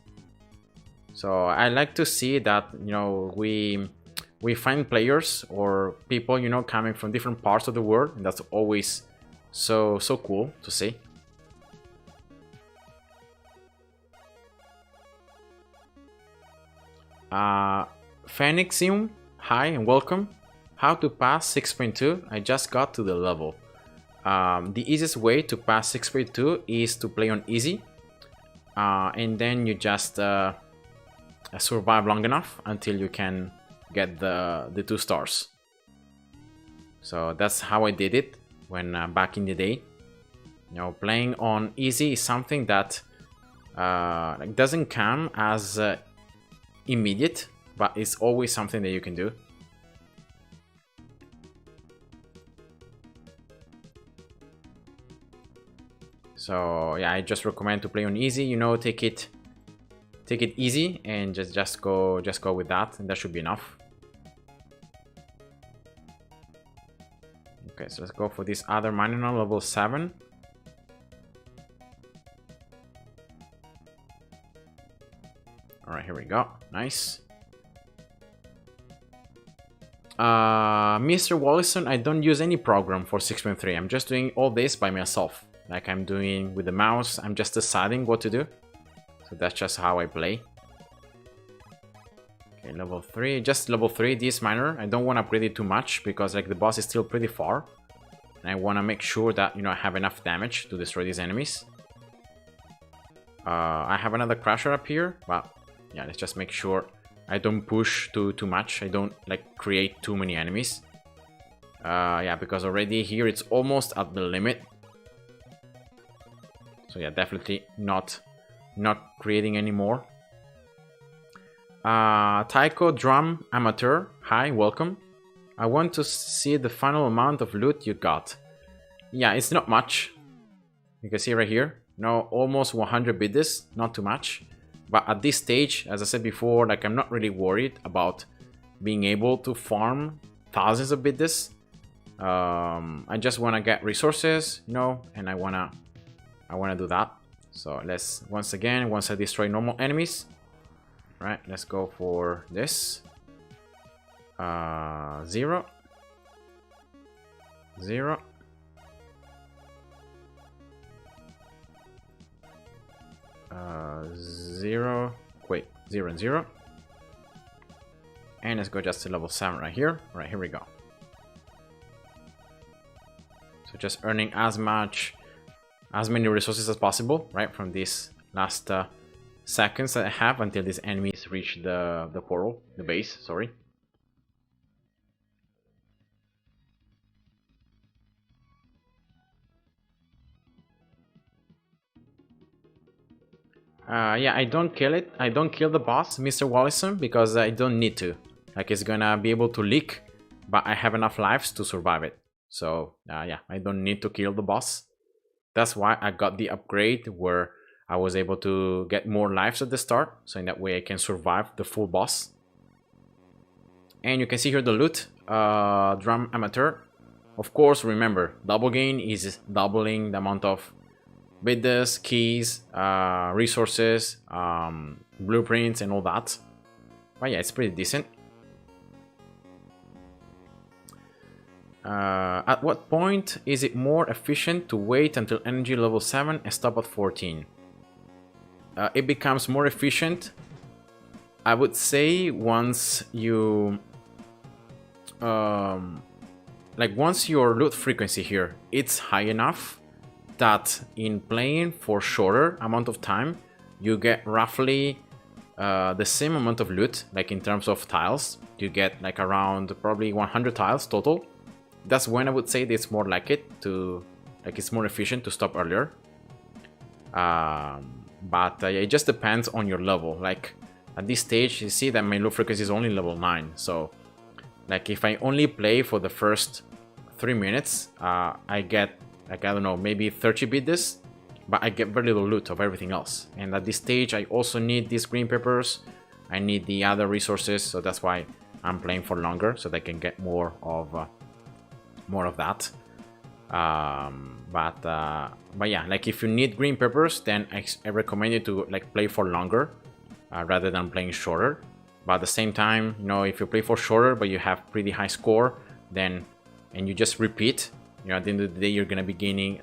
So I like to see that we find players or people coming from different parts of the world, and that's always so cool to see. Phoenixium, hi and welcome. How to pass 6.2? I just got to the level. The easiest way to pass 6.2 is to play on easy, and then you just survive long enough until you can get the 2 stars. So that's how I did it when back in the day. Playing on easy is something that like doesn't come as immediate, but it's always something that you can do. So yeah, I just recommend to play on easy. You know, take it easy and just go with that, and that should be enough. Okay, so let's go for this other miner now, level 7. All right, here we go. Nice. Mr. Wallison, I don't use any program for 6.3. I'm just doing all this by myself. Like I'm doing with the mouse, I'm just deciding what to do. So that's just how I play. Okay, level 3, just level 3, this miner. I don't want to upgrade it too much because like the boss is still pretty far. And I want to make sure that, you know, I have enough damage to destroy these enemies. I have another crusher up here, but yeah, let's just make sure I don't push too much. I don't like create too many enemies. Yeah, because already here it's almost at the limit. So yeah, definitely not creating any more. Taiko Drum Amateur, hi, welcome. I want to see the final amount of loot you got. Yeah, it's not much. You can see right here, no, almost 100 biddies, not too much. But at this stage, as I said before, like I'm not really worried about being able to farm thousands of biddies. I just want to get resources, you know, and I wanna do that. So let's once I destroy normal enemies, right? Let's go for this. 0, 0. Zero, wait, 0 and 0. And let's go just to level 7 right here. Right, here we go. So just earning as many resources as possible, right, from these last seconds that I have until these enemies reach the portal, the base, sorry. Yeah, I don't kill it. I don't kill the boss, Mr. Wallison, because I don't need to. Like, it's gonna be able to leak, but I have enough lives to survive it. So, yeah, I don't need to kill the boss. That's why I got the upgrade where I was able to get more lives at the start. So in that way I can survive the full boss. And you can see here the loot, Drum Amateur. Of course, remember, double gain is doubling the amount of biddies, keys, resources, blueprints and all that. But yeah, it's pretty decent. At what point is it more efficient to wait until energy level 7 and stop at 14? It becomes more efficient, I would say, once you once your loot frequency here it's high enough that in playing for shorter amount of time you get roughly the same amount of loot. Like in terms of tiles, you get like around probably 100 tiles total. That's when I would say that it's more like it's more efficient to stop earlier. But it just depends on your level. Like at this stage, you see that my loot frequency is only level 9. So like if I only play for the first 3 minutes, I get like, I don't know, maybe 30 biddies, but I get very little loot of everything else. And at this stage, I also need these green peppers. I need the other resources, so that's why I'm playing for longer, so that I can get more of that. But yeah, like if you need green peppers, then I recommend you to like play for longer rather than playing shorter. But at the same time, you know, if you play for shorter but you have pretty high score, then and you just repeat, you know, at the end of the day you're gonna be gaining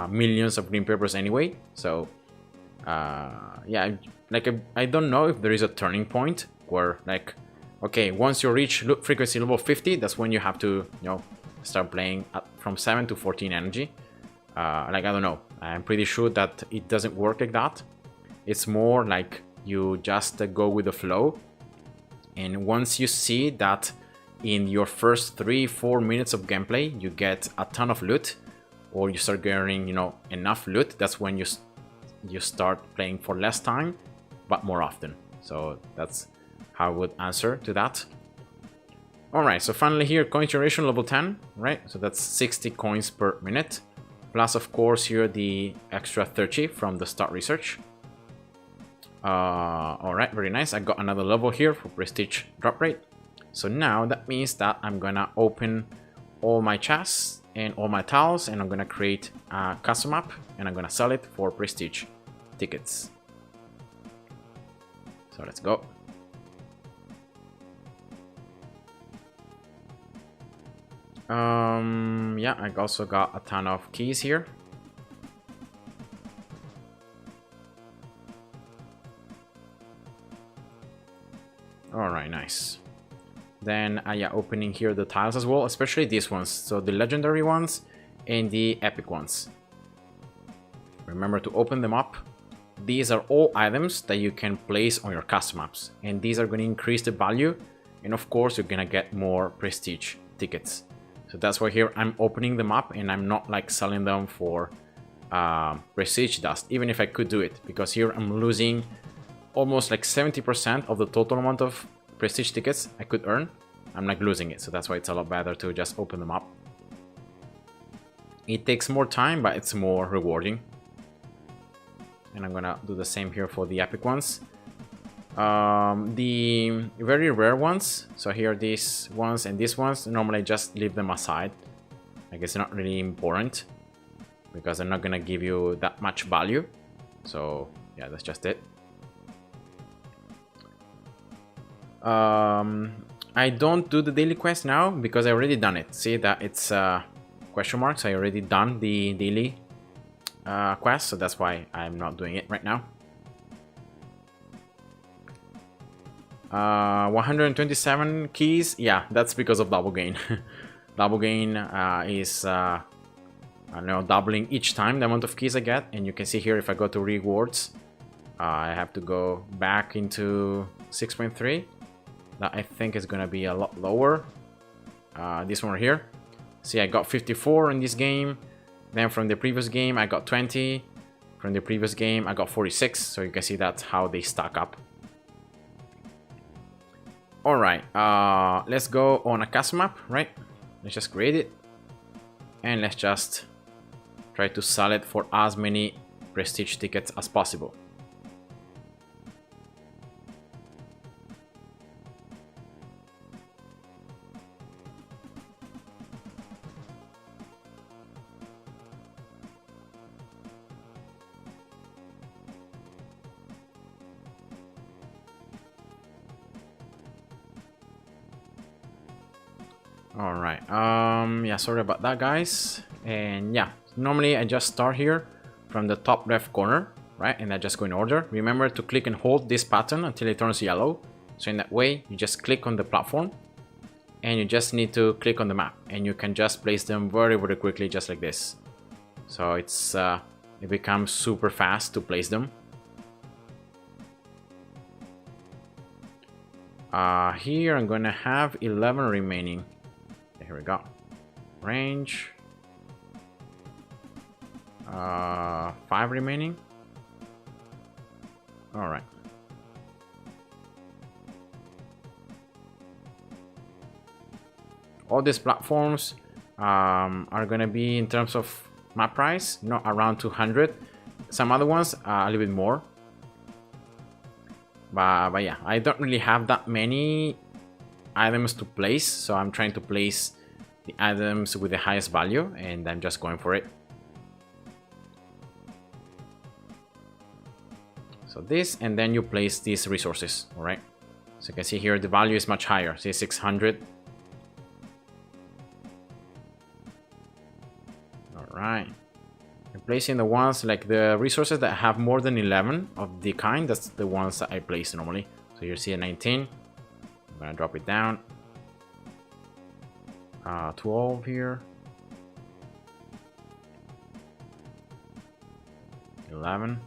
millions of green peppers anyway. So yeah, like I don't know if there is a turning point where like, okay, once you reach loot frequency level 50, that's when you have to, you know, start playing from 7 to 14 energy. Like, I don't know, I'm pretty sure that it doesn't work like that. It's more like you just go with the flow, and once you see that in your first 3-4 minutes of gameplay you get a ton of loot, or you start getting, you know, enough loot, that's when you you start playing for less time, but more often. So that's how I would answer to that. Alright, so finally here, coin generation level 10, right? So that's 60 coins per minute. Plus, of course, here the extra 30 from the start research. Alright, very nice. I got another level here for prestige drop rate. So now that means that I'm gonna open all my chests and all my tiles, and I'm gonna create a custom map, and I'm gonna sell it for prestige tickets. So let's go. Yeah, I also got a ton of keys here. Alright, nice. Then yeah, opening here the tiles as well, especially these ones. So the legendary ones and the epic ones. Remember to open them up. These are all items that you can place on your custom maps, and these are going to increase the value, and of course you're going to get more prestige tickets. So that's why here I'm opening them up, and I'm not like selling them for prestige dust, even if I could do it, because here I'm losing almost like 70% of the total amount of prestige tickets I could earn. I'm like losing it, so that's why it's a lot better to just open them up. It takes more time, but it's more rewarding. And I'm gonna do the same here for the epic ones. The very rare ones, so here these ones and these ones, normally I just leave them aside. I guess not really important because they're not gonna give you that much value. So yeah, that's just it. I don't do the daily quest now because I already done it. See that it's question marks. I already done the daily quest, so that's why I'm not doing it right now. 127 keys. Yeah, that's because of double gain. Double gain is I don't know, doubling each time the amount of keys I get, and you can see here if I go to rewards, I have to go back into 6.3. That I think is gonna be a lot lower. This one right here. See, I got 54 in this game. Then from the previous game, I got 20. From the previous game, I got 46. So you can see that's how they stack up. All right, let's go on a custom map, right? Let's just create it. And let's just try to sell it for as many prestige tickets as possible. All right, yeah, sorry about that, guys. And yeah, normally I just start here from the top left corner, right? And I just go in order. Remember to click and hold this button until it turns yellow. So in that way, you just click on the platform and you just need to click on the map, and you can just place them very, very quickly, just like this. So it's it becomes super fast to place them. Here I'm gonna have 11 remaining. Here we go. Range. 5 remaining. All right. All these platforms are gonna be in terms of map price, not around 200. Some other ones a little bit more. But yeah, I don't really have that many items to place, so I'm trying to place the items with the highest value, and I'm just going for it. So this, and then you place these resources. All right, so you can see here the value is much higher. See, 600. All right, I'm placing the ones like the resources that have more than 11 of the kind. That's the ones that I place normally. So you see a 19. I'm gonna drop it down. 12 here. 11.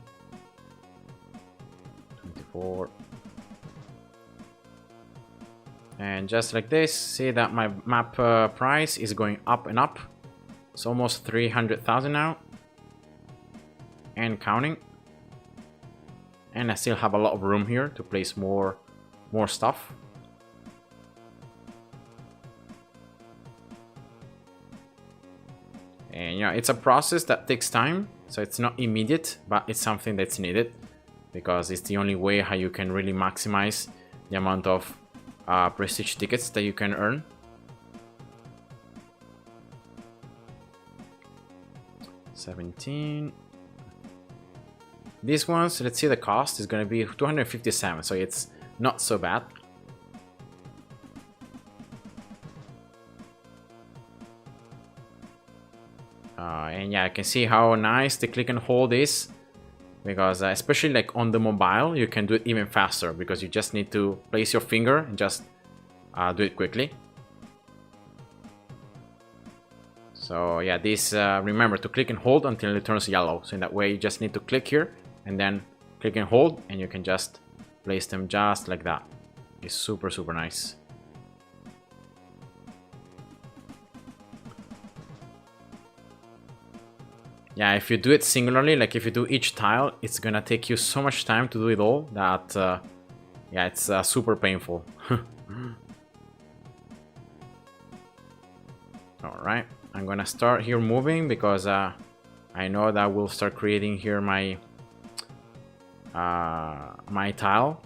24. And just like this, see that my map price is going up and up. It's almost 300,000 now. And counting. And I still have a lot of room here to place more stuff. And you know, it's a process that takes time, so it's not immediate, but it's something that's needed because it's the only way how you can really maximize the amount of prestige tickets that you can earn. $17. These ones, let's see, the cost is going to be 257, so it's not so bad. And yeah, I can see how nice the click and hold is, because especially like on the mobile, you can do it even faster because you just need to place your finger and just do it quickly. So yeah, this remember to click and hold until it turns yellow. So in that way, you just need to click here and then click and hold, and you can just place them just like that. It's super, super nice. Yeah, if you do it singularly, like if you do each tile, it's gonna take you so much time to do it all that, yeah, it's super painful. Alright, I'm gonna start here moving because I know that we'll start creating here my my tile.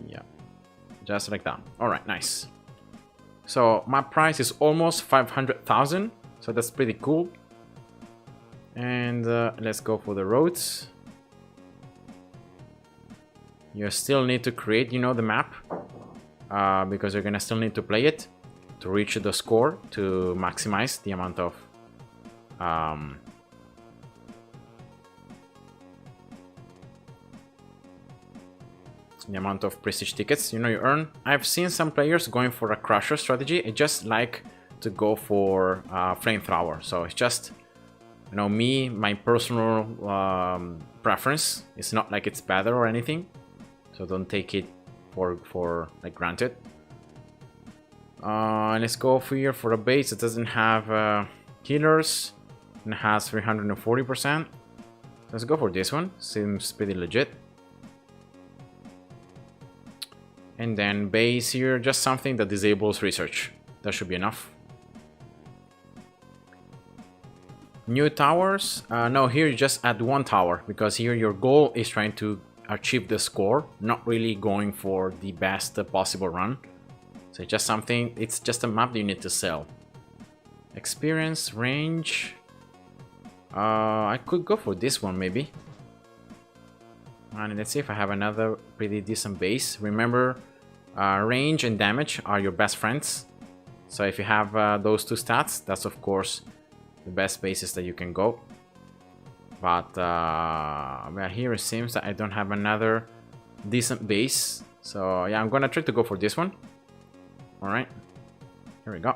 Yeah, just like that. Alright, nice. So my price is almost 500,000, so that's pretty cool. And let's go for the roads. You still need to create, you know, the map, because you're gonna still need to play it to reach the score to maximize the amount of prestige tickets, you know, you earn. I've seen some players going for a crusher strategy. I just like to go for flamethrower. So it's just, you know, me, my personal preference. It's not like it's better or anything, so don't take it for like granted. Let's go here for a base that doesn't have healers and has 340%. Let's go for this one. Seems pretty legit. And then base here, just something that disables research. That should be enough. New towers? No, here you just add one tower, because here your goal is trying to achieve the score, not really going for the best possible run. So just something, it's just a map that you need to sell. Experience, range. I could go for this one maybe. And let's see if I have another pretty decent base. Remember, range and damage are your best friends. So if you have those two stats, that's of course the best bases that you can go. But well, here it seems that I don't have another decent base. So yeah, I'm gonna try to go for this one. Alright, here we go.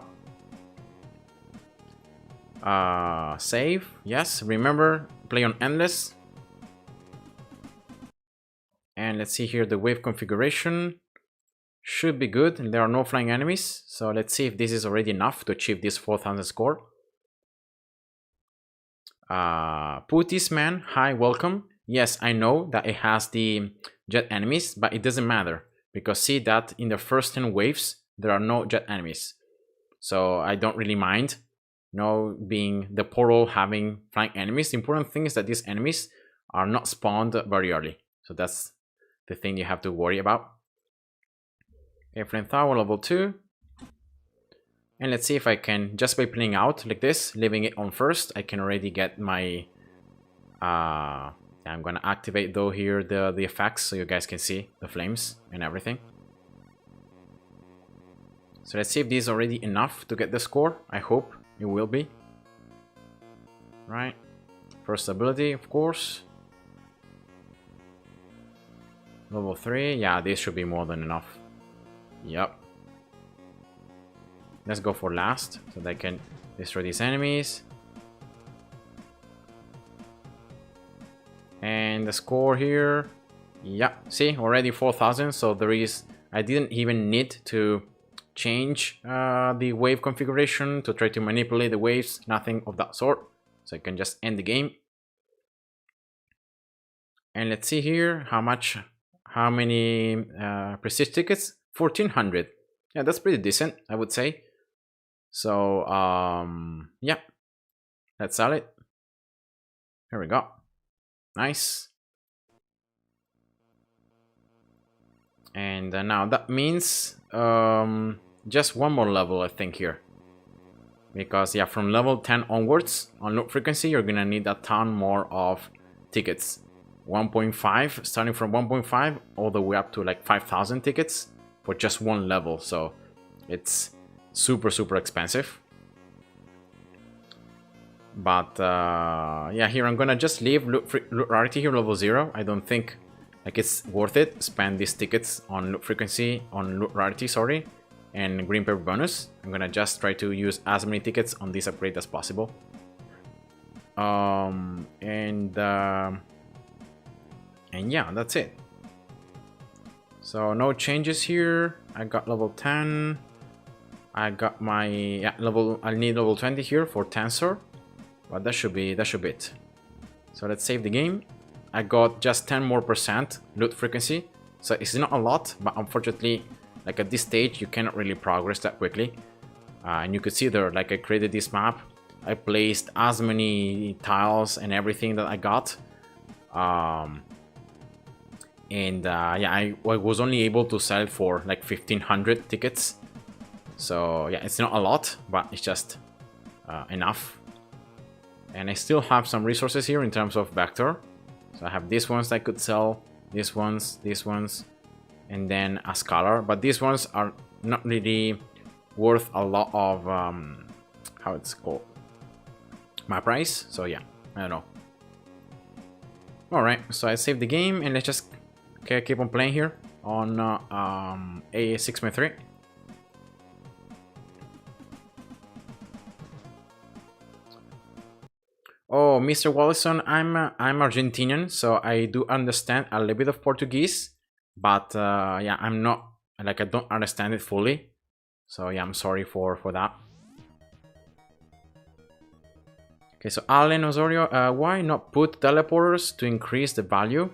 Save, yes, remember, play on endless. And let's see here, the wave configuration should be good. There are no flying enemies, so let's see if this is already enough to achieve this 4,000 score. Putis man, hi, welcome. Yes, I know that it has the jet enemies, but it doesn't matter, because see that in the first 10 waves there are no jet enemies, so I don't really mind, you know, being the portal having flying enemies. The important thing is that these enemies are not spawned very early, so that's the thing you have to worry about. Okay, flamethrower level 2. And let's see if I can, just by playing out like this, leaving it on first, I can already get my... I'm gonna activate though here the effects so you guys can see the flames and everything. So let's see if this is already enough to get the score. I hope it will be. Right. First ability, of course. Level 3. Yeah, this should be more than enough. Yep. Let's go for last, so they can destroy these enemies. And the score here, yeah, see, already 4,000, so there is, I didn't even need to change the wave configuration to try to manipulate the waves, nothing of that sort. So I can just end the game. And let's see here how many prestige tickets. 1400. Yeah, that's pretty decent, I would say. So yeah, let's sell it. Here we go. Nice. And now that means just one more level, I think, here. Because yeah, from level 10 onwards on loop frequency, you're gonna need a ton more of tickets. 1.5, starting from 1.5 all the way up to like 5,000 tickets for just one level. So it's super expensive. But yeah, here I'm gonna just leave loot rarity here level 0. I don't think like it's worth it. Spend these tickets on loot frequency, on loot rarity, sorry, and green paper bonus. I'm gonna just try to use as many tickets on this upgrade as possible. And yeah, that's it. So no changes here. I got level 10. I got my level. I need level 20 here for tensor, but that should be it. So let's save the game. I got just 10% more loot frequency, so it's not a lot, but unfortunately, like at this stage, you cannot really progress that quickly. And you could see there, like I created this map. I placed as many tiles and everything that I got. Yeah, I was only able to sell for like 1,500 tickets. So yeah, it's not a lot, but it's just enough. And I still have some resources here in terms of vector. So I have these ones that I could sell, these ones, and then a scholar. But these ones are not really worth a lot of how it's called, my price. So yeah, I don't know. All right, so I saved the game and let's just keep on playing here on A6.3. Oh, Mr. Wallison, I'm Argentinian, so I do understand a little bit of Portuguese, but yeah, I'm not, like, I don't understand it fully. So yeah, I'm sorry for that. Okay, so Allen Osorio, why not put teleporters to increase the value?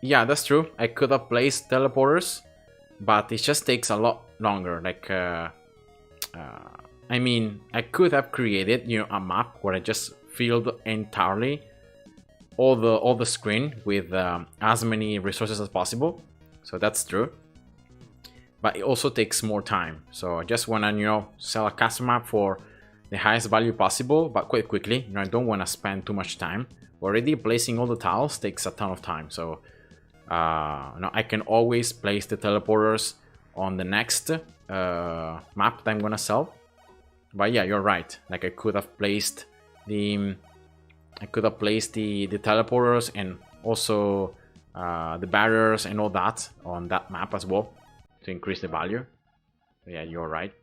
Yeah, that's true. I could have placed teleporters, but it just takes a lot longer. Like, I mean, I could have created, you know, a map where I just filled entirely all the screen with as many resources as possible. So that's true. But it also takes more time. So I just want to, you know, sell a custom map for the highest value possible, but quite quickly. You know, I don't want to spend too much time. Already placing all the tiles takes a ton of time. So now I can always place the teleporters on the next map that I'm gonna sell. But yeah, you're right. Like I could have placed the teleporters and also the barriers and all that on that map as well to increase the value. But yeah, you're right.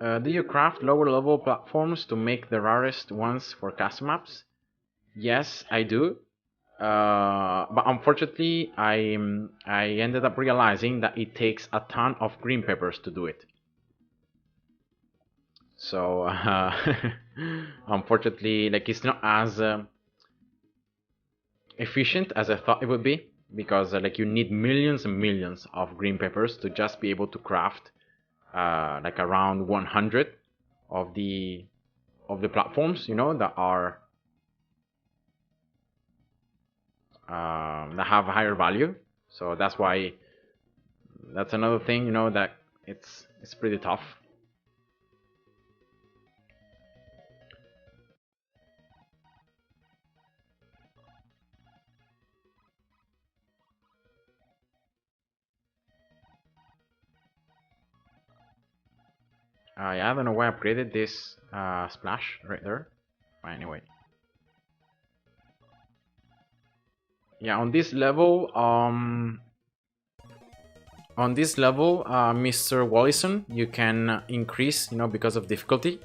Do you craft lower level platforms to make the rarest ones for custom maps? Yes, I do. But unfortunately, I ended up realizing that it takes a ton of green peppers to do it. So unfortunately, like it's not as efficient as I thought it would be, because like you need millions and millions of green peppers to just be able to craft like around 100 of the platforms, you know, that are that have a higher value. So that's why, that's another thing, you know, that it's pretty tough. Yeah, I don't know why I upgraded this splash right there. But anyway. Yeah, on this level, Mr. Wallison, you can increase, you know, because of difficulty.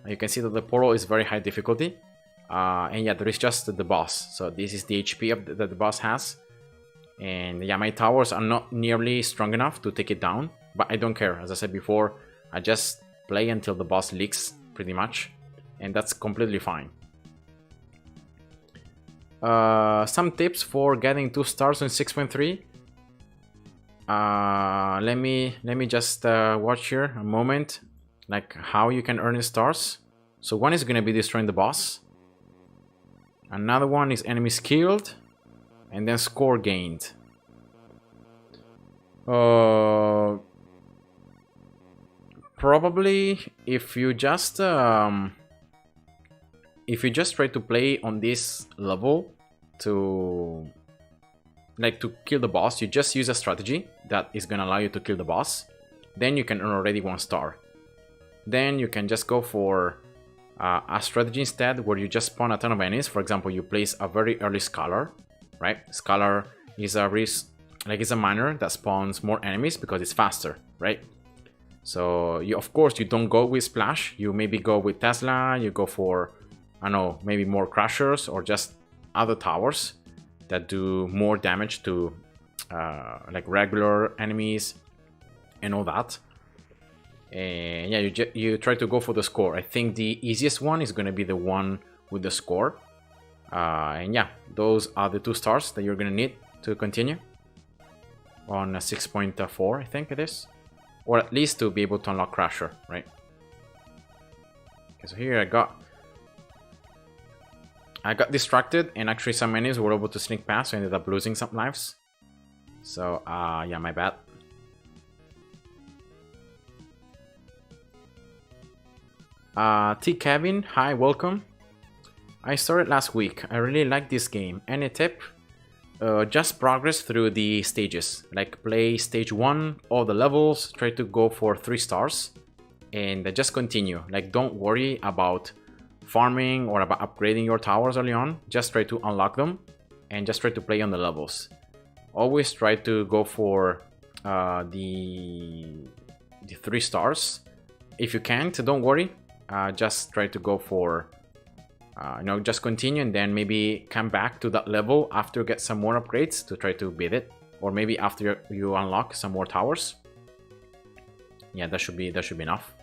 You can see that the portal is very high difficulty. And yeah, there is just the boss. So this is the HP that the boss has. And yeah, my towers are not nearly strong enough to take it down, but I don't care. As I said before, I just play until the boss leaks, pretty much, and that's completely fine. Some tips for getting 2 stars on 6.3. Let me just watch here a moment, like how you can earn stars. So one is gonna be destroying the boss. Another one is enemies killed, and then score gained. Probably if you just try to play on this level to kill the boss, you just use a strategy that is gonna allow you to kill the boss. Then you can earn already 1 star. Then you can just go for a strategy instead where you just spawn a ton of enemies. For example, you place a very early Scholar, right? Scholar is it's a miner that spawns more enemies because it's faster, right? So of course you don't go with Splash. You maybe go with Tesla. You go for, I don't know, maybe more Crushers or just other towers that do more damage to like regular enemies and all that. And yeah, you try to go for the score. I think the easiest one is going to be the one with the score. And yeah, those are the 2 stars that you're going to need to continue on 6.4, I think it is. Or at least to be able to unlock Crusher, right? Okay, so here I got distracted, and actually some enemies were able to sneak past, so I ended up losing some lives. So yeah, my bad. T. Kevin, hi, welcome. I started last week. I really like this game. Any tip? Just progress through the stages. Like play stage 1, all the levels, try to go for 3 stars, and just continue. Like don't worry about farming or about upgrading your towers early on. Just try to unlock them and just try to play on the levels. Always try to go for the 3 stars. If you can't, don't worry. Just try to go for just continue, and then maybe come back to that level after you get some more upgrades to try to beat it, or maybe after you unlock some more towers. Yeah, that should be enough.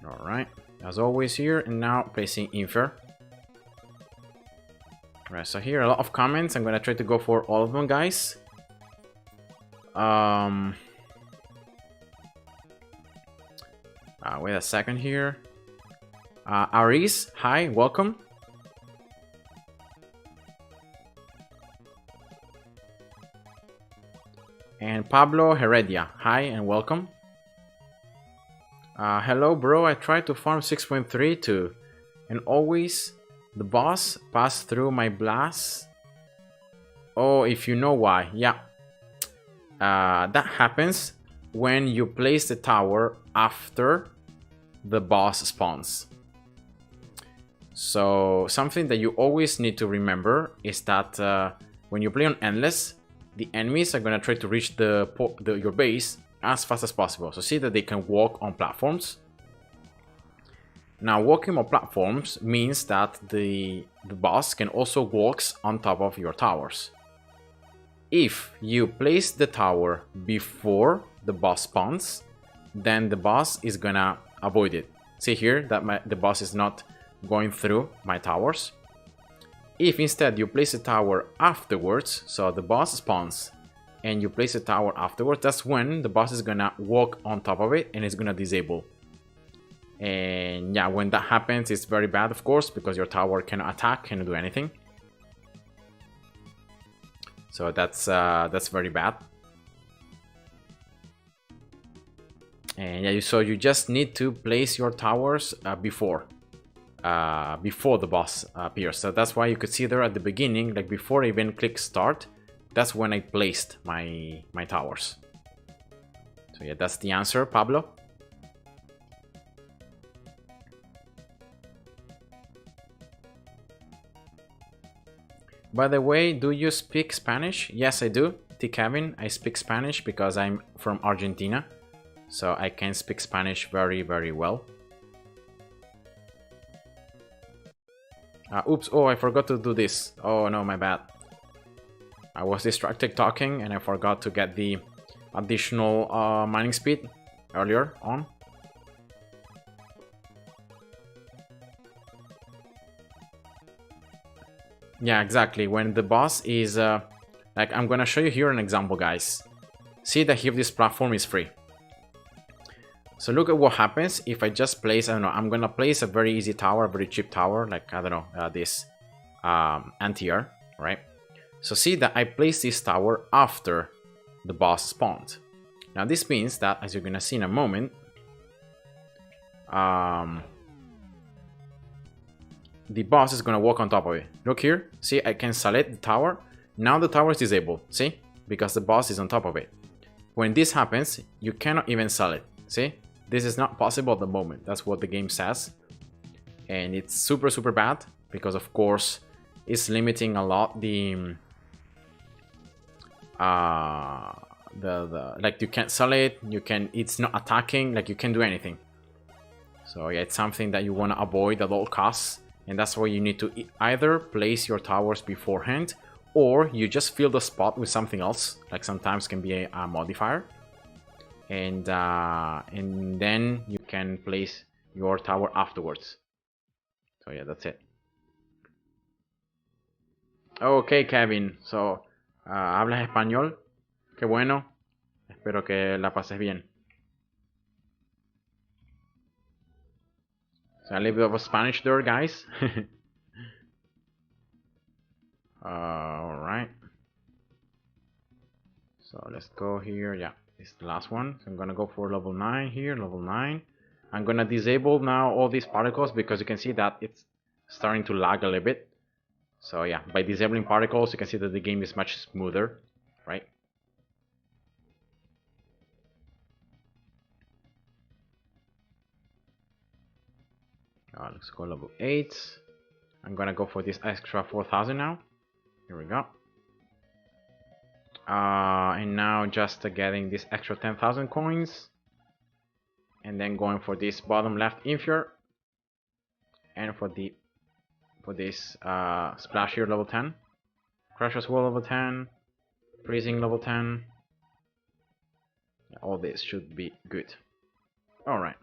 All right, as always here, and now placing Infer. All right, so here a lot of comments. I'm gonna try to go for all of them, guys. Wait a second here. Aris, hi, welcome. And Pablo Heredia, hi and welcome. Hello, bro. I tried to farm 6.3 too, and always the boss passed through my blast. Oh, if you know why, yeah. That happens when you place the tower after the boss spawns. So something that you always need to remember is that when you play on Endless, the enemies are gonna try to reach your base as fast as possible. So see that they can walk on platforms. Now walking on platforms means that the boss can also walk on top of your towers. If you place the tower before the boss spawns, then the boss is gonna avoid it. See here that the boss is not going through my towers. If instead you place a tower afterwards, so the boss spawns and you place a tower afterwards, that's when the boss is gonna walk on top of it and it's gonna disable. And yeah, when that happens, it's very bad, of course, because your tower cannot attack, cannot do anything. So that's very bad. And yeah, so you just need to place your towers before the boss appears. So that's why you could see there at the beginning, like before I even click start, that's when I placed my towers. So yeah, that's the answer, Pablo. By the way, do you speak Spanish? Yes, I do. T. Kevin, I speak Spanish because I'm from Argentina. So I can speak Spanish very, very well. Oops, oh, I forgot to do this. Oh no, my bad. I was distracted talking and I forgot to get the additional mining speed earlier on. Yeah, exactly. When the boss is like, I'm gonna show you here an example, guys. See that here this platform is free. So look at what happens if I just place, I don't know, I'm gonna place a very easy tower, a very cheap tower, like, I don't know, this anti-air, right? So see that I place this tower after the boss spawned. Now this means that, as you're gonna see in a moment, the boss is gonna walk on top of it. Look here, see, I can select the tower. Now the tower is disabled, see? Because the boss is on top of it. When this happens, you cannot even sell it, see? This is not possible at the moment. That's what the game says. And it's super, super bad because, of course, it's limiting a lot the like, you can't sell it, it's not attacking, like, you can't do anything. So yeah, it's something that you want to avoid at all costs, and that's why you need to either place your towers beforehand, or you just fill the spot with something else, like sometimes can be a modifier. And then you can place your tower afterwards. So yeah, that's it. Okay, Kevin, so ¿hablas español? Qué bueno, espero que la pases bien. So a little bit of Spanish there, guys. Alright, so let's go here. Yeah, it's the last one. So I'm gonna go for level 9 here, level 9. I'm gonna disable now all these particles because you can see that it's starting to lag a little bit. So yeah, by disabling particles, you can see that the game is much smoother, right? Let's go level 8. I'm gonna go for this extra 4,000 now. Here we go. And now just getting this extra 10,000 coins. And then going for this bottom left inferior. And for this splash here, level 10. Crush as well, level 10. Freezing, level 10. Yeah, all this should be good. Alright.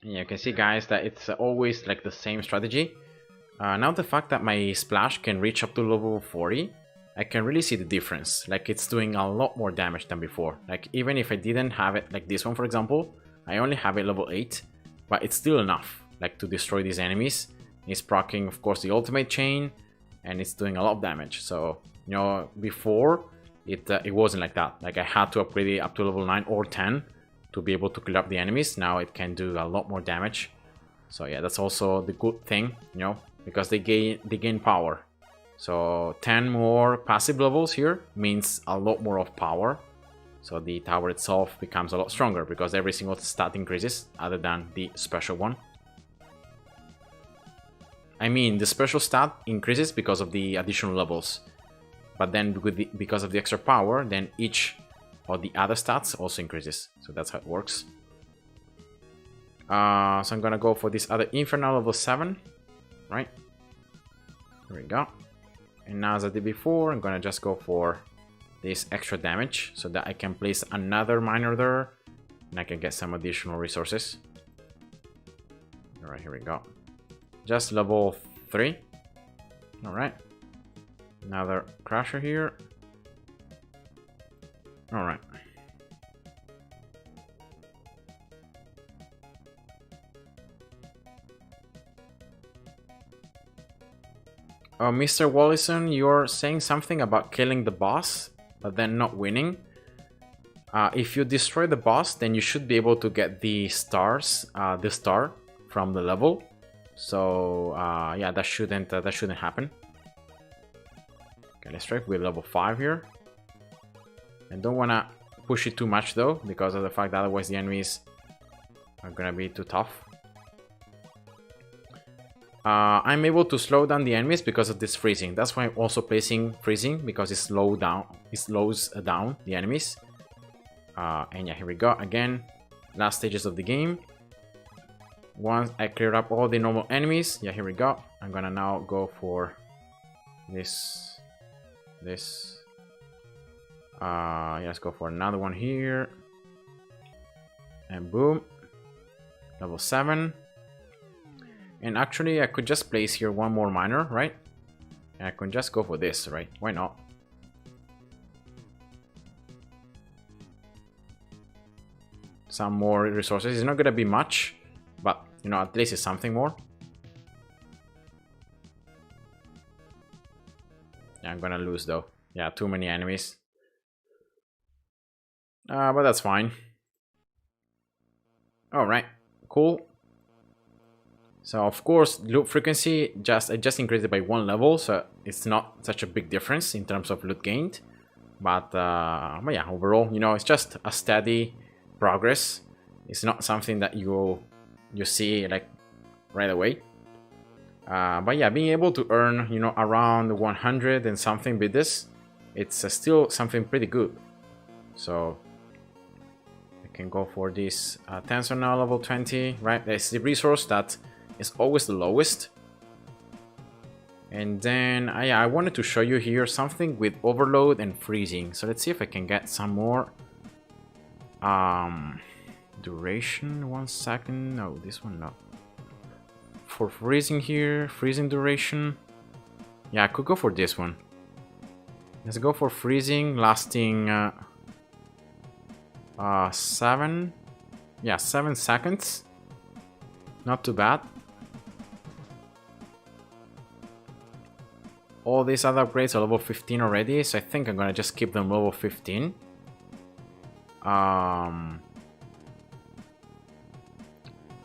Yeah, you can see, guys, that it's always like the same strategy. Now the fact that my splash can reach up to level 40, I can really see the difference. Like, it's doing a lot more damage than before. Like, even if I didn't have it, like this one for example, I only have it level 8, but it's still enough, like, to destroy these enemies. It's proccing, of course, the ultimate chain, and it's doing a lot of damage. So, you know, before it wasn't like that. Like, I had to upgrade it up to level 9 or 10 to be able to clear up the enemies. Now it can do a lot more damage. So yeah, that's also the good thing, you know, because they gain power. So 10 more passive levels here means a lot more of power. So the tower itself becomes a lot stronger because every single stat increases other than the special one. I mean, the special stat increases because of the additional levels, but then because of the extra power, then each of the other stats also increases. So that's how it works. So I'm gonna go for this other Infernal level 7, right? Here we go. And now, as I did before, I'm gonna just go for this extra damage so that I can place another miner there and I can get some additional resources. Alright, here we go. Just level 3. Alright. Another crusher here. Alright. Mr. Wallison, you're saying something about killing the boss, but then not winning. If you destroy the boss, then you should be able to get the stars, the star from the level. So yeah, that shouldn't happen. Okay, let's try with level 5 here. I don't want to push it too much though, because of the fact that otherwise the enemies are gonna be too tough. I'm able to slow down the enemies because of this freezing. That's why I'm also placing freezing, because it slows down the enemies. And yeah, here we go again. Last stages of the game. Once I clear up all the normal enemies, yeah, here we go. I'm gonna now go for this. Yeah, let's go for another one here. And boom. Level 7. And actually, I could just place here one more miner, right? And I can just go for this, right? Why not? Some more resources. It's not gonna be much, but you know, at least it's something more. Yeah, I'm gonna lose though. Yeah, too many enemies. But that's fine. Alright, cool. So of course, loot frequency I just increased it by 1 level, so it's not such a big difference in terms of loot gained. But yeah, overall, you know, it's just a steady progress. It's not something that you see like right away. But yeah, being able to earn, you know, around 100 and something with this, it's still something pretty good. So I can go for this tensor now, level 20, right? That's the resource that is always the lowest. And then I wanted to show you here something with overload and freezing. So let's see if I can get some more duration. 1 second. No, this one not. For freezing here, freezing duration. Yeah, I could go for this one. Let's go for freezing lasting 7. Yeah, 7 seconds. Not too bad. All these other upgrades are level 15 already, so I think I'm gonna just keep them level 15.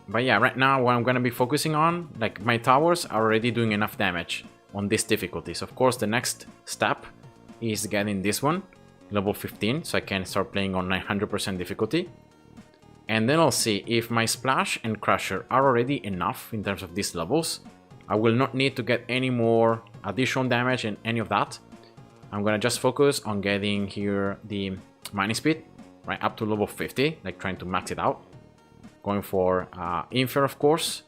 But yeah, right now what I'm gonna be focusing on, like my towers are already doing enough damage on these difficulties. Of course, the next step is getting this one, level 15, so I can start playing on 900% difficulty. And then I'll see if my Splash and Crusher are already enough in terms of these levels. I will not need to get any more additional damage and any of that. I'm gonna just focus on getting here the mining speed, right, up to level 50, like trying to max it out. Going for Infer, of course.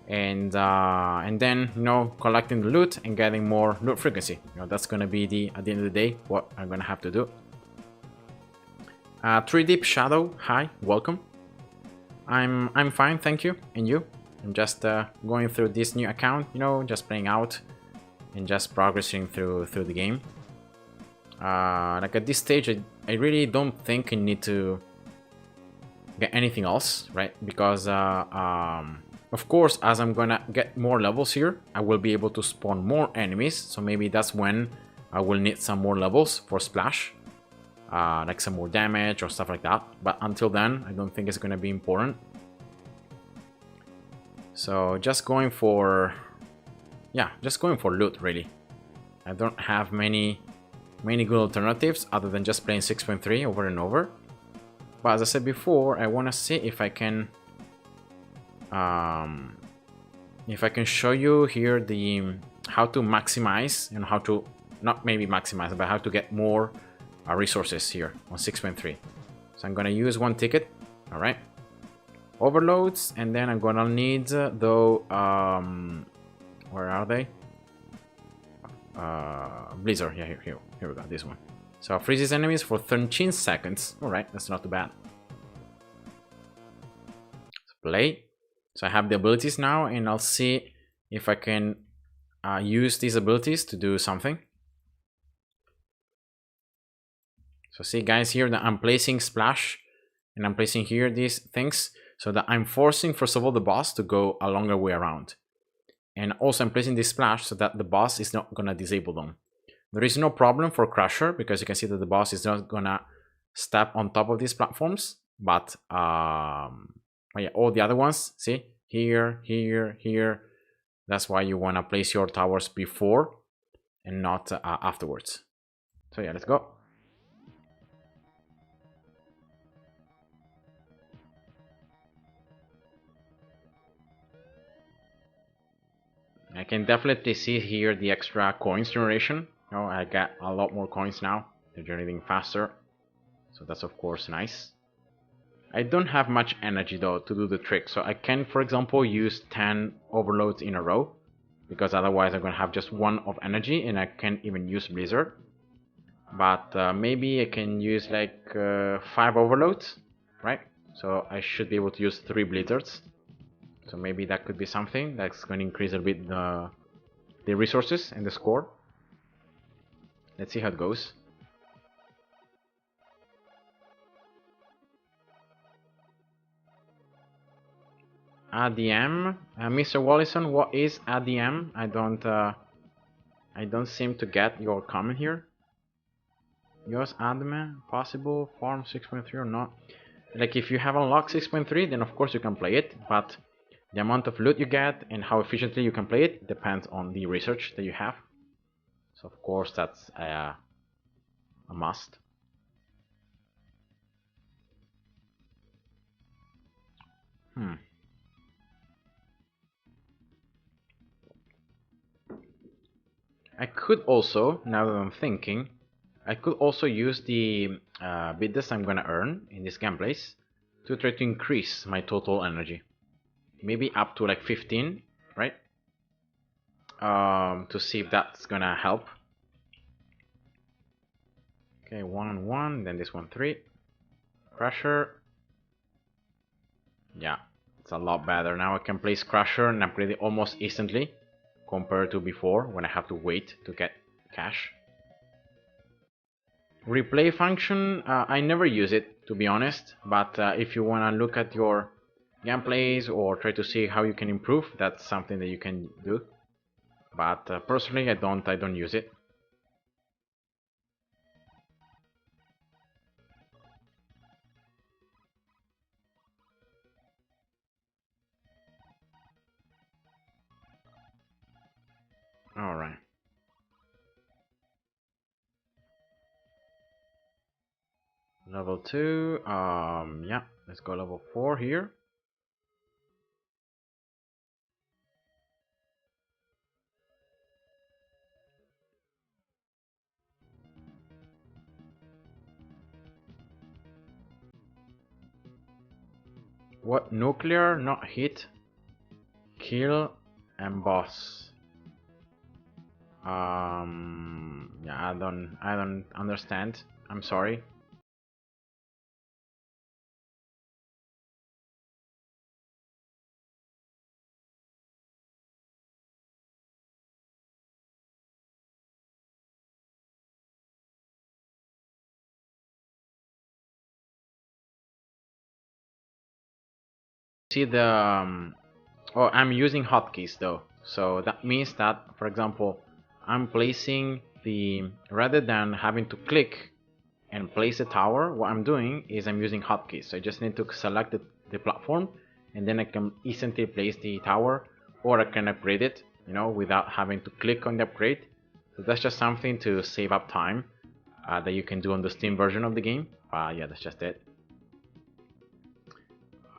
And then, you know, collecting the loot and getting more loot frequency. You know, that's gonna be at the end of the day what I'm gonna have to do. 3 Deep Shadow, hi, welcome. I'm fine, thank you. And you? I'm just going through this new account, you know, just playing out and just progressing through the game. Like at this stage, I really don't think I need to get anything else, right? Because of course, as I'm gonna get more levels here, I will be able to spawn more enemies. So maybe that's when I will need some more levels for Splash, like some more damage or stuff like that. But until then, I don't think it's gonna be important. So just going for, yeah, just going for loot really. I don't have many good alternatives other than just playing 6.3 over and over. But as I said before, I want to see if I can show you here the how to maximize and how to not maybe maximize, but how to get more resources here on 6.3. So I'm gonna use 1 ticket. All right, overloads, and then I'm gonna need though where are they? Blizzard. Yeah, here we go. This one. So freezes enemies for 13 seconds. Alright, that's not too bad. Let's play. So I have the abilities now, and I'll see if I can use these abilities to do something. So see guys here that I'm placing Splash, and I'm placing here these things, so that I'm forcing first of all the boss to go a longer way around. And also I'm placing this Splash so that the boss is not gonna disable them. There is no problem for Crusher, because you can see that the boss is not gonna step on top of these platforms. But yeah, all the other ones, see, here, here, here. That's why you wanna place your towers before and not afterwards. So yeah, let's go. I can definitely see here the extra coins generation. I got a lot more coins now. They're generating faster. So that's of course nice. I don't have much energy though to do the trick. So I can, for example, use 10 overloads in a row. Because otherwise I'm going to have just one of energy and I can't even use Blizzard. But maybe I can use like 5 overloads, right? So I should be able to use 3 Blizzards. So maybe that could be something that's going to increase a bit the resources and the score. Let's see how it goes. ADM, Mr. Wallison, what is ADM? I don't seem to get your comment here. Use admin, possible, farm 6.3 or not. Like if you have unlocked 6.3, then of course you can play it, but the amount of loot you get and how efficiently you can play it depends on the research that you have. So of course that's a must. I could also, now that I'm thinking, I could also use the bits I'm gonna earn in this gameplays to try to increase my total energy. Maybe up to like 15, right? To see if that's gonna help. Okay, 1 on 1, then this one 3. Crusher. Yeah, it's a lot better. Now I can place Crusher and upgrade it almost instantly compared to before when I have to wait to get cash. Replay function, I never use it to be honest, but if you want to look at your gameplays or try to see how you can improve, that's something that you can do. But personally, I don't use it. All right. Level 2, yeah, let's go level 4 here. What nuclear, not hit, kill, and boss. Yeah, I don't understand. I'm sorry. See the oh, I'm using hotkeys though, so that means that, for example, I'm placing the rather than having to click and place a tower, what I'm doing is I'm using hotkeys. So I just need to select the platform and then I can instantly place the tower, or I can upgrade it, without having to click on the upgrade. So that's just something to save up time that you can do on the Steam version of the game. Yeah, that's just it.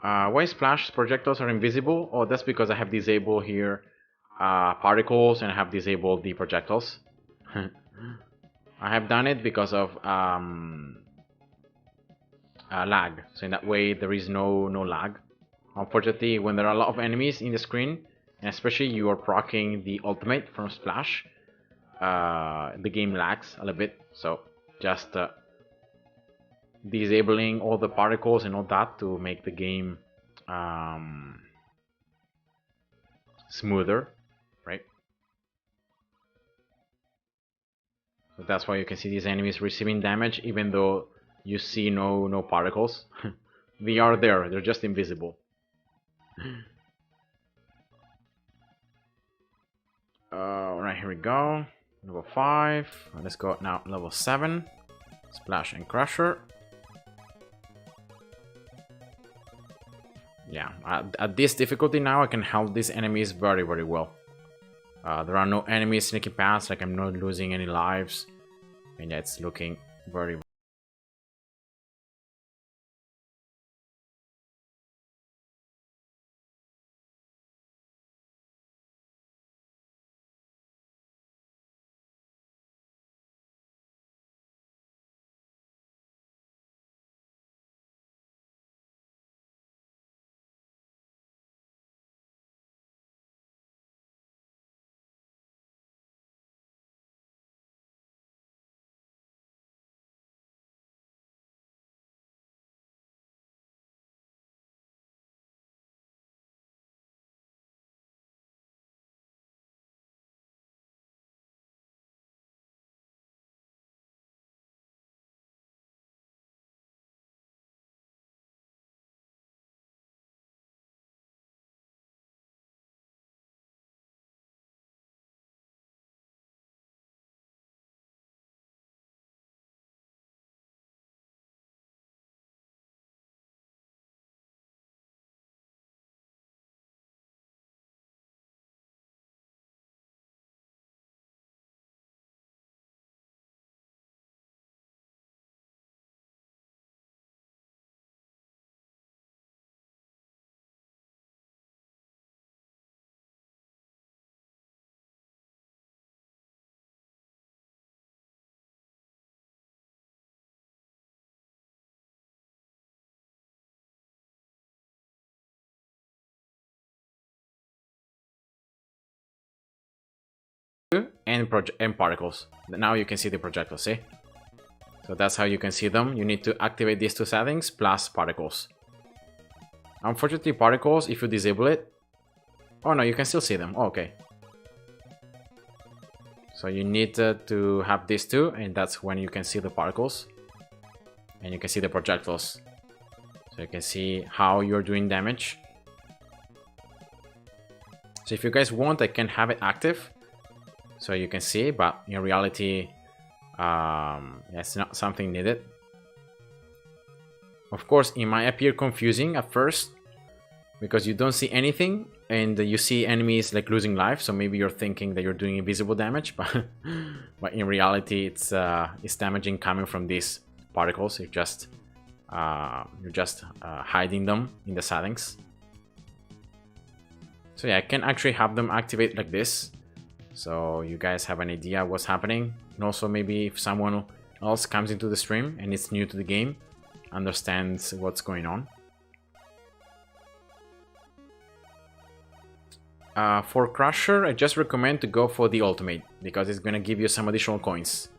Why splash projectiles are invisible? Oh, that's because I have disabled here particles and I have disabled the projectiles. I have done it because of lag, so in that way there is no lag. Unfortunately, when there are a lot of enemies in the screen, and especially you are proccing the ultimate from splash, the game lags a little bit. So just disabling all the particles and all that to make the game smoother, right? So that's why you can see these enemies receiving damage even though you see no particles. They are there, they're just invisible. Alright, here we go. Level 5. Let's go now level 7. Splash and Crusher. Yeah, at this difficulty now I can help these enemies very well. There are no enemies sneaking past, like I'm not losing any lives. And yeah, it's looking very and particles. Now you can see the projectiles, see? So that's how you can see them. You need to activate these two settings plus particles. Unfortunately, particles, if you disable it... Oh no, you can still see them. Oh, okay. So you need to have these two, and that's when you can see the particles. And you can see the projectiles. So you can see how you're doing damage. So if you guys want, I can have it active. So you can see, but in reality, it's not something needed. Of course, it might appear confusing at first because you don't see anything and you see enemies like losing life. So maybe you're thinking that you're doing invisible damage, but in reality, it's damaging coming from these particles. You're just hiding them in the settings. So yeah, I can actually have them activate like this. So you guys have an idea what's happening. And also maybe if someone else comes into the stream and is new to the game, understands what's going on. For Crusher, I just recommend to go for the ultimate because it's gonna give you some additional coins.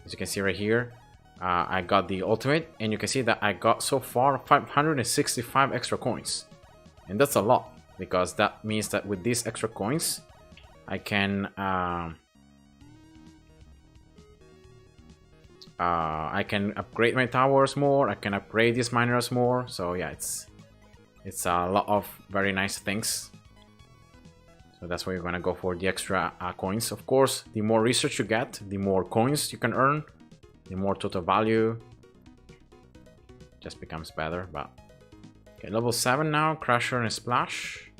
As you can see right here, I got the ultimate and you can see that I got so far 565 extra coins. And that's a lot because that means that with these extra coins, I can upgrade my towers more. I can upgrade these miners more. So yeah, it's a lot of very nice things. So that's why you're gonna go for the extra coins. Of course, the more research you get, the more coins you can earn, the more total value. Just becomes better. But okay, level 7 now. Crusher and Splash.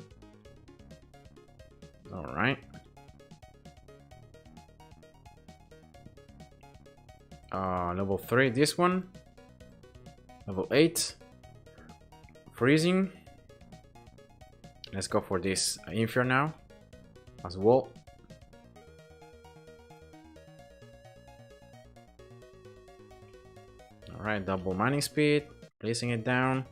All right. Level 3, this one. Level 8. Freezing. Let's go for this Infer now as well. Alright, double mining speed, placing it down.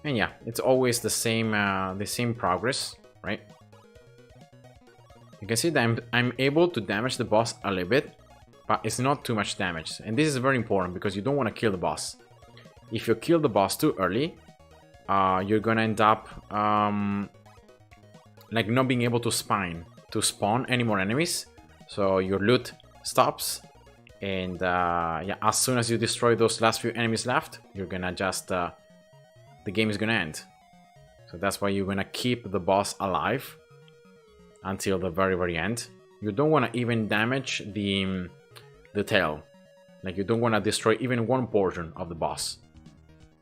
And yeah, it's always the same progress, right? You can see that I'm able to damage the boss a little bit, but it's not too much damage. And this is very important because you don't want to kill the boss. If you kill the boss too early, you're gonna end up like not being able to spawn any more enemies. So your loot stops, and yeah, as soon as you destroy those last few enemies left, you're gonna just the game is gonna end. So that's why you're gonna keep the boss alive until the very end. You don't want to even damage the tail. Like you don't want to destroy even one portion of the boss.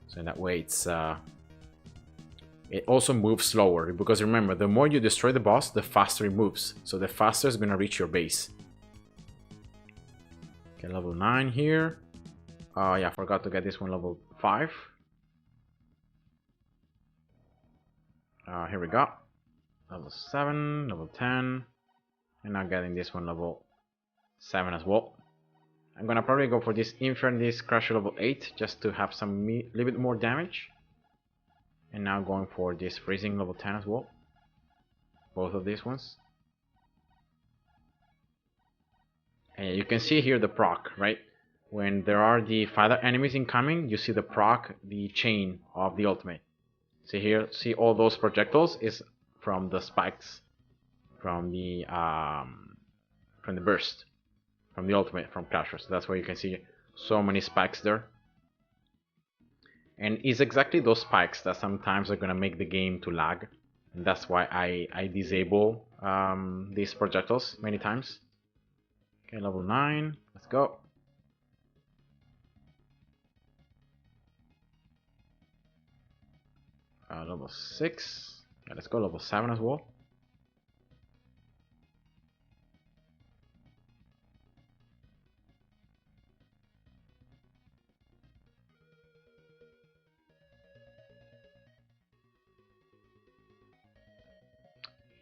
So in that way, it also moves slower because remember, the more you destroy the boss, the faster it moves. So the faster it's gonna reach your base. Okay, level 9 here. Yeah, forgot to get this one level 5. Here we go. Level 7, level 10. And now getting this one level 7 as well. I'm gonna probably go for this Infinite Crusher level 8 just to have some little bit more damage. And now going for this Freezing level 10 as well. Both of these ones. And you can see here the proc, right? When there are the fighter enemies incoming, you see the proc, the chain of the ultimate. See here, see all those projectiles is from the spikes, from the burst, from the ultimate, from Crusher. So that's why you can see so many spikes there. And it's exactly those spikes that sometimes are gonna make the game to lag, and that's why I disable these projectiles many times. Okay, level 9, let's go. Level 6, yeah, let's go level 7 as well.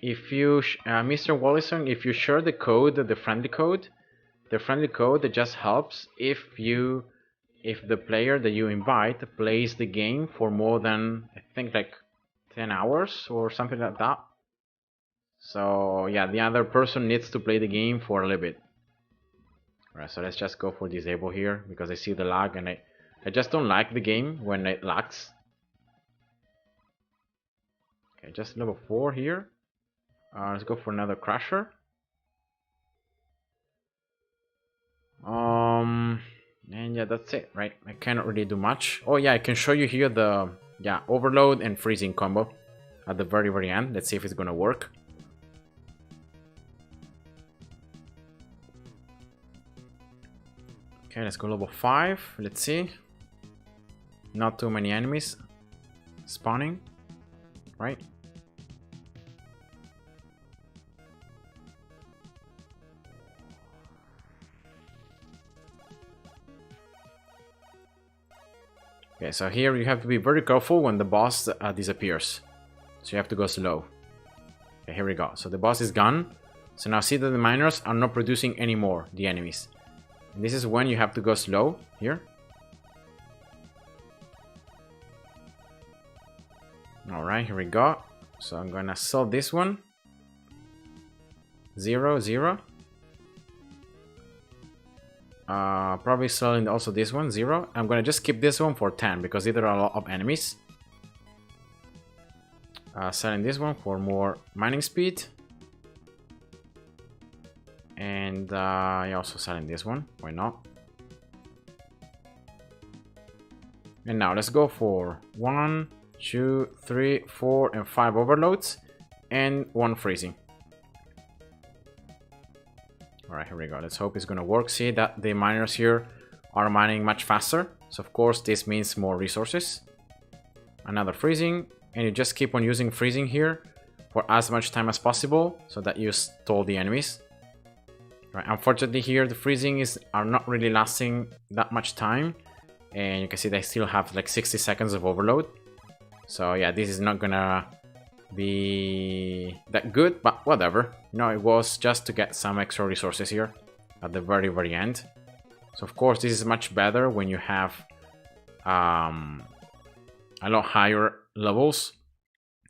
If you, Mr. Wallison, if you share the code, the friendly code that just helps if the player that you invite plays the game for more than, I think, like 10 hours or something like that. So yeah, the other person needs to play the game for a little bit. Alright, so let's just go for disable here because I see the lag and I just don't like the game when it lags. Okay, just level 4 here. Let's go for another crusher. And yeah, that's it, right? I cannot really do much. Oh yeah, I can show you here the overload and freezing combo at the very end. Let's see if it's gonna work. Okay, let's go level 5. Let's see. Not too many enemies spawning, right? Okay, so here you have to be very careful when the boss disappears. So you have to go slow. Okay, here we go. So the boss is gone. So now see that the miners are not producing anymore, the enemies. And this is when you have to go slow here. Alright, here we go. So I'm gonna solve this one. 0, 0. Probably selling also this one, 0. I'm gonna just keep this one for 10 because there are a lot of enemies. Selling this one for more mining speed. And also selling this one, why not? And now let's go for 1, 2, 3, 4, and 5 overloads and 1 freezing. Alright, here we go. Let's hope it's gonna work. See that the miners here are mining much faster. So of course this means more resources. Another freezing. And you just keep on using freezing here for as much time as possible so that you stall the enemies. Right, unfortunately here the freezing are not really lasting that much time. And you can see they still have like 60 seconds of overload. So yeah, this is not gonna be that good, but whatever. You know, it was just to get some extra resources here at the very end. So of course this is much better when you have a lot higher levels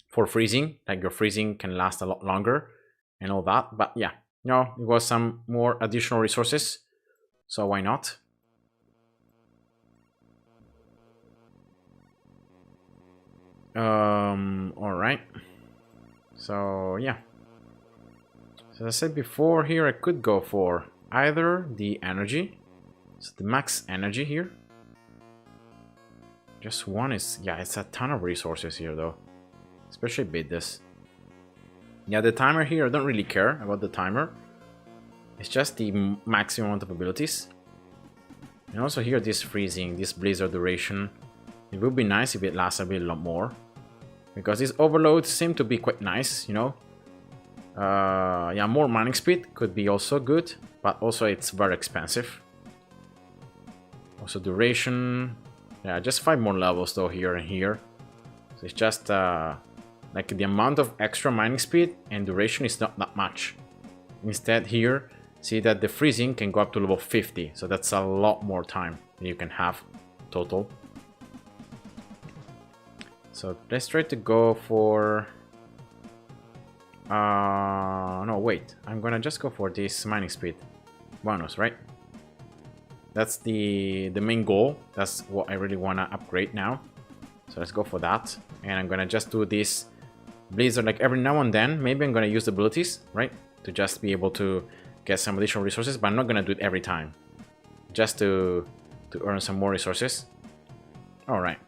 for freezing, like your freezing can last a lot longer and all that. But yeah, you know, it was some more additional resources, so why not? All right. So yeah, so as I said before, here I could go for either the energy, so the max energy here. Just one is, yeah, it's a ton of resources here though, especially bid this. Yeah, the timer here, I don't really care about the timer. It's just the maximum amount of abilities. And also here, this freezing, this blizzard duration. It would be nice if it lasts a bit lot more, because these overloads seem to be quite nice, you know. Yeah, more mining speed could be also good, but also it's very expensive. Also duration, yeah, just 5 more levels though here and here. So it's just like the amount of extra mining speed and duration is not that much. Instead here, see that the freezing can go up to level 50, so that's a lot more time you can have total. So let's try to go for... no, wait. I'm gonna just go for this mining speed bonus, right? That's the main goal. That's what I really wanna upgrade now. So let's go for that. And I'm gonna just do this blizzard like every now and then. Maybe I'm gonna use the abilities, right? To just be able to get some additional resources, but I'm not gonna do it every time. Just to earn some more resources. Alright.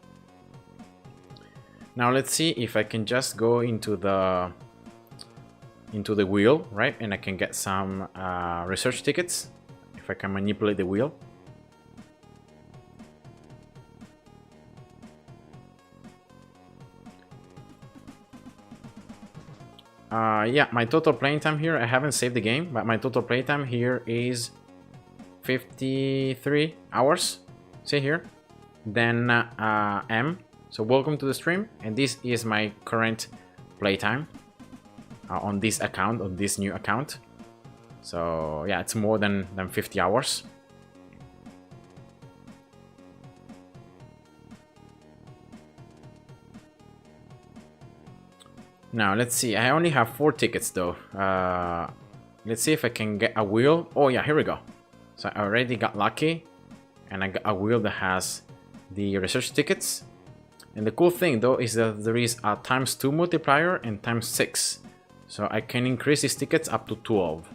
Now let's see if I can just go into the wheel, right? And I can get some research tickets if I can manipulate the wheel. Yeah, my total playing time here, I haven't saved the game, but my total playtime here is 53 hours. See here. Then M. So welcome to the stream, and this is my current playtime on this account, on this new account. So yeah, it's more than 50 hours. Now let's see. I only have 4 tickets though. Let's see if I can get a wheel. Oh yeah, here we go. So I already got lucky, and I got a wheel that has the research tickets. And the cool thing though is that there is a ×2 multiplier and ×6. So I can increase these tickets up to 12.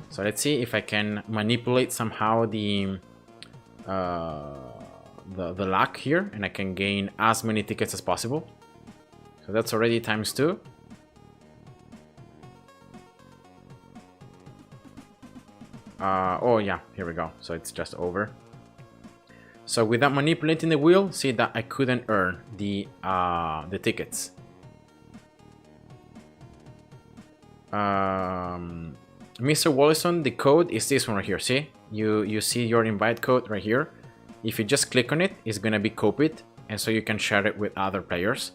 So let's see if I can manipulate somehow the luck here, and I can gain as many tickets as possible. So that's already ×2. Oh yeah, here we go. So it's just over. So without manipulating the wheel, see that I couldn't earn the tickets. Mr. Wallison, the code is this one right here. See, you see your invite code right here. If you just click on it, it's gonna be copied, and so you can share it with other players.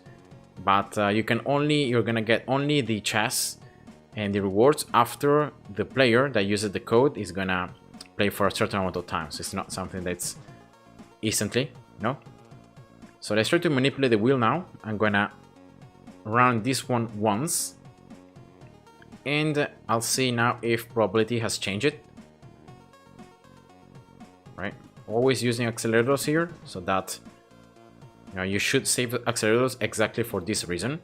But you're gonna get only the chests and the rewards after the player that uses the code is gonna play for a certain amount of time. So it's not something that's instantly, no. So let's try to manipulate the wheel now. I'm gonna run this one once, and I'll see now if probability has changed it. Right, always using accelerators here, so that you should save accelerators exactly for this reason.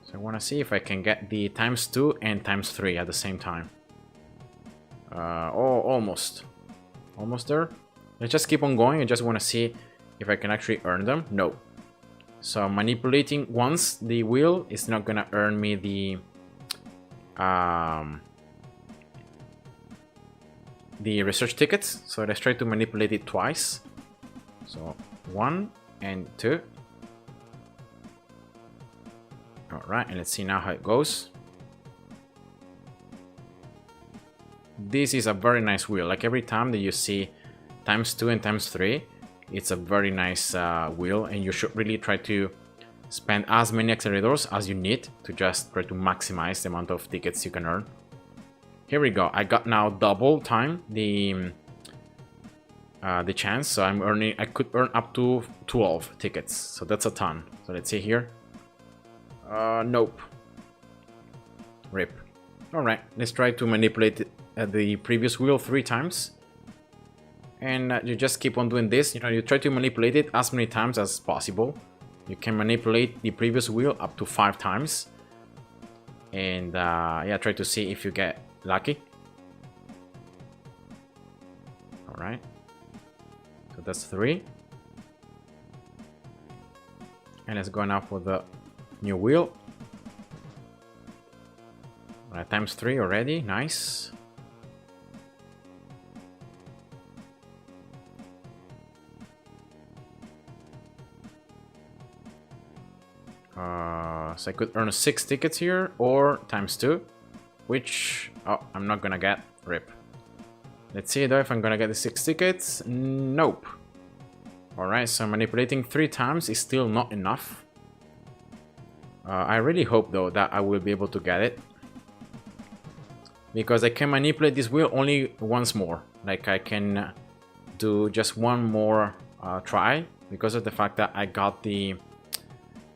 So I want to see if I can get the ×2 and ×3 at the same time. Oh, almost there. Let's just keep on going. I just want to see if I can actually earn them. No. So manipulating once the wheel is not gonna earn me the research tickets. So let's try to manipulate it twice. So 1 and 2. Alright, and let's see now how it goes. This is a very nice wheel. Like every time that you see ×2 and ×3, it's a very nice wheel, and you should really try to spend as many accelerators as you need to just try to maximize the amount of tickets you can earn. Here we go. I got now double time the chance, so I could earn up to 12 tickets, so that's a ton. So let's see here. Nope. Rip. Alright, let's try to manipulate the previous wheel 3 times. And you just keep on doing this. You try to manipulate it as many times as possible. You can manipulate the previous wheel up to 5 times. And yeah, try to see if you get lucky. Alright. So that's 3. And let's go now for the new wheel. Alright, ×3 already. Nice. So I could earn 6 tickets here, or ×2, which I'm not gonna get. Rip. Let's see though if I'm gonna get the 6 tickets. Nope. Alright, so manipulating 3 times is still not enough. I really hope though that I will be able to get it, because I can manipulate this wheel only once more. Like I can do just one more try, because of the fact that I got the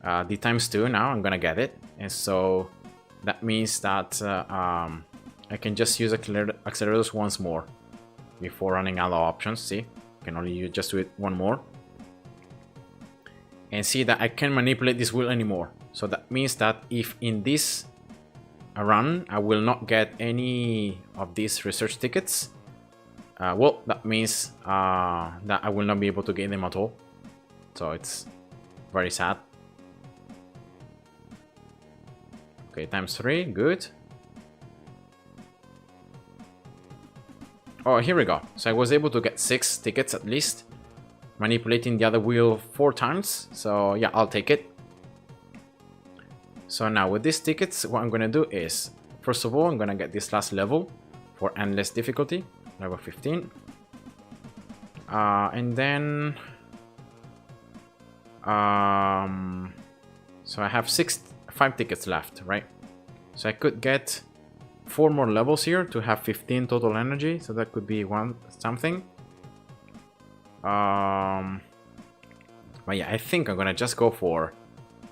×2. Now I'm gonna get it, and so that means that I can just use accelerators once more before running out of options. See, I can only just do it one more, and see that I can't manipulate this wheel anymore. So that means that if in this run I will not get any of these research tickets, well, that means that I will not be able to get them at all. So it's very sad. Okay, ×3, good. Oh, here we go. So I was able to get 6 tickets at least, manipulating the other wheel 4 times. So yeah, I'll take it. So now with these tickets, what I'm gonna do is, first of all, I'm gonna get this last level for endless difficulty, level 15. And then so I have 5 tickets left, right? So I could get 4 more levels here to have 15 total energy, so that could be something. But yeah, I think I'm gonna just go for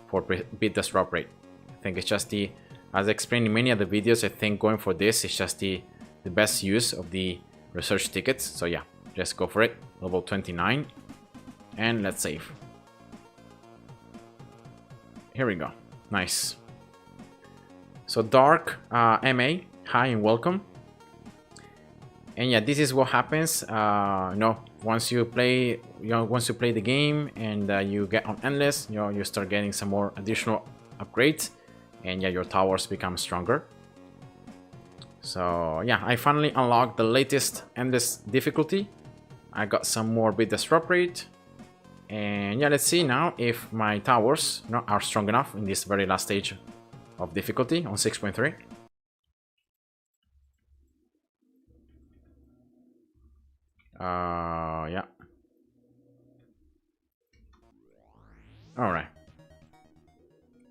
for beat the drop rate. I think it's just the, as I explained in many other videos, I think going for this is just the best use of the research tickets. So yeah, just go for it. Level 29, and let's save. Here we go. Nice. So Dark MA, hi and welcome. And yeah, this is what happens. Once you play, the game and you get on endless, you start getting some more additional upgrades, and yeah, your towers become stronger. So yeah, I finally unlocked the latest endless difficulty. I got some more bit disrupt rate, and yeah, let's see now if my towers are strong enough in this very last stage of difficulty on 6.3. Yeah. All right.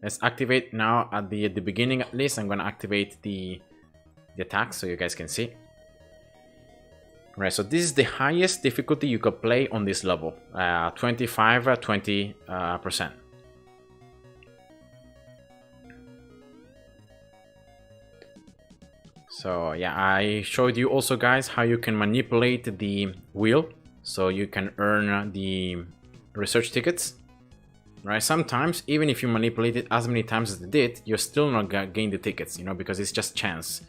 Let's activate now at the beginning. At least I'm gonna activate the attack so you guys can see. All right. So this is the highest difficulty you could play on this level. 20%. So yeah, I showed you also, guys, how you can manipulate the wheel so you can earn the research tickets. Right? Sometimes, even if you manipulate it as many times as it did, you're still not gonna gain the tickets, because it's just chance.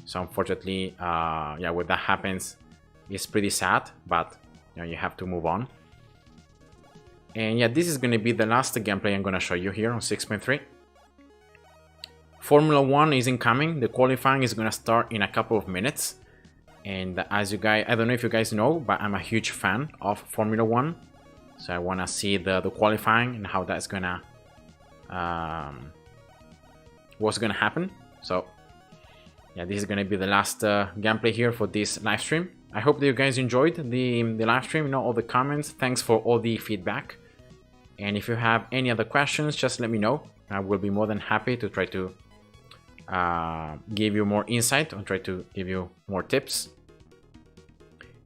So unfortunately, yeah, when that happens, it's pretty sad, but you have to move on. And yeah, this is gonna be the last gameplay I'm gonna show you here on 6.3. Formula 1 is incoming. The qualifying is gonna start in a couple of minutes. And as you guys, I don't know if you guys know, but I'm a huge fan of Formula 1. So I wanna see the qualifying and how that's gonna, what's gonna happen. So yeah, this is gonna be the last gameplay here for this live stream. I hope that you guys enjoyed the live stream, all the comments. Thanks for all the feedback. And if you have any other questions, just let me know. I will be more than happy to try to give you more insight and try to give you more tips.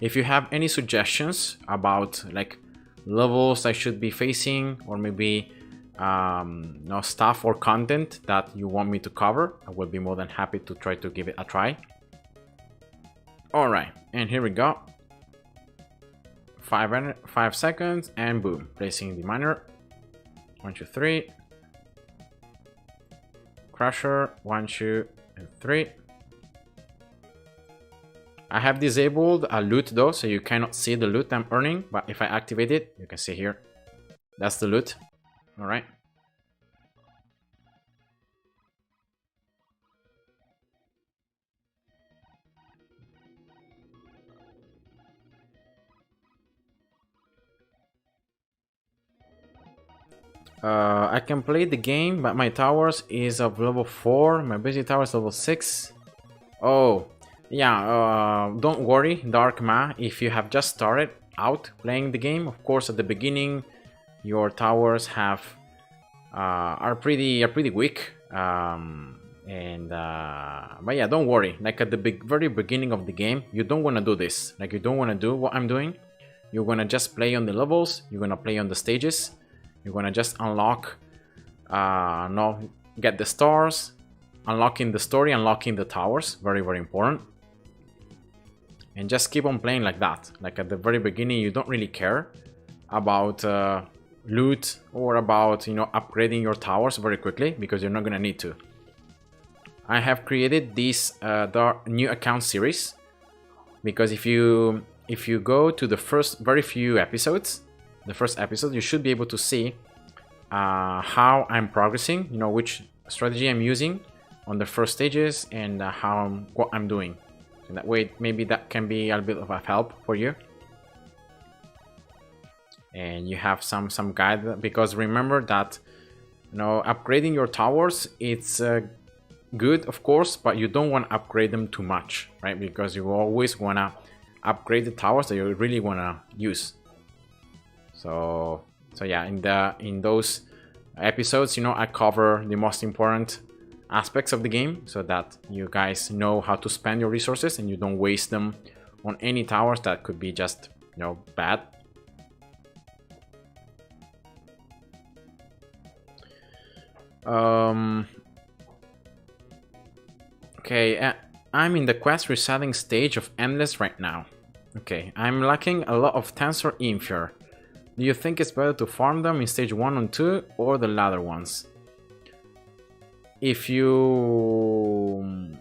If you have any suggestions about like levels I should be facing, or maybe stuff or content that you want me to cover, I will be more than happy to try to give it a try. All right, and here we go. 5 seconds, and boom, placing the miner. 1, 2, 3. Crusher, 1, 2, and 3. I have disabled a loot though, so you cannot see the loot I'm earning, but if I activate it, you can see here. That's the loot. All right. I can play the game, but my towers is of level 4. My basic tower is level 6. Oh, yeah. Don't worry, Dark Ma. If you have just started out playing the game, of course, at the beginning, your towers are pretty weak. But yeah, don't worry. Like at the very beginning of the game, you don't want to do this. Like you don't want to do what I'm doing. You're gonna just play on the levels. You're gonna play on the stages. You're gonna just unlock, get the stars, unlocking the story, unlocking the towers. Very, very important. And just keep on playing like that. Like at the very beginning, you don't really care about loot or about upgrading your towers very quickly, because you're not gonna need to. I have created this new account series because if you go to the very few episodes. The first episode, you should be able to see how I'm progressing, which strategy I'm using on the first stages, and what I'm doing. So that way, maybe that can be a bit of a help for you. And you have some guide, because remember that upgrading your towers, it's good, of course, but you don't want to upgrade them too much, right? Because you always want to upgrade the towers that you really want to use. So yeah, in those episodes, I cover the most important aspects of the game, so that you guys know how to spend your resources and you don't waste them on any towers that could be just bad. Um, okay, I'm in the quest resetting stage of Endless right now. Okay, I'm lacking a lot of Tensor Infure. Do you think it's better to farm them in stage 1 and 2 or the latter ones? If you...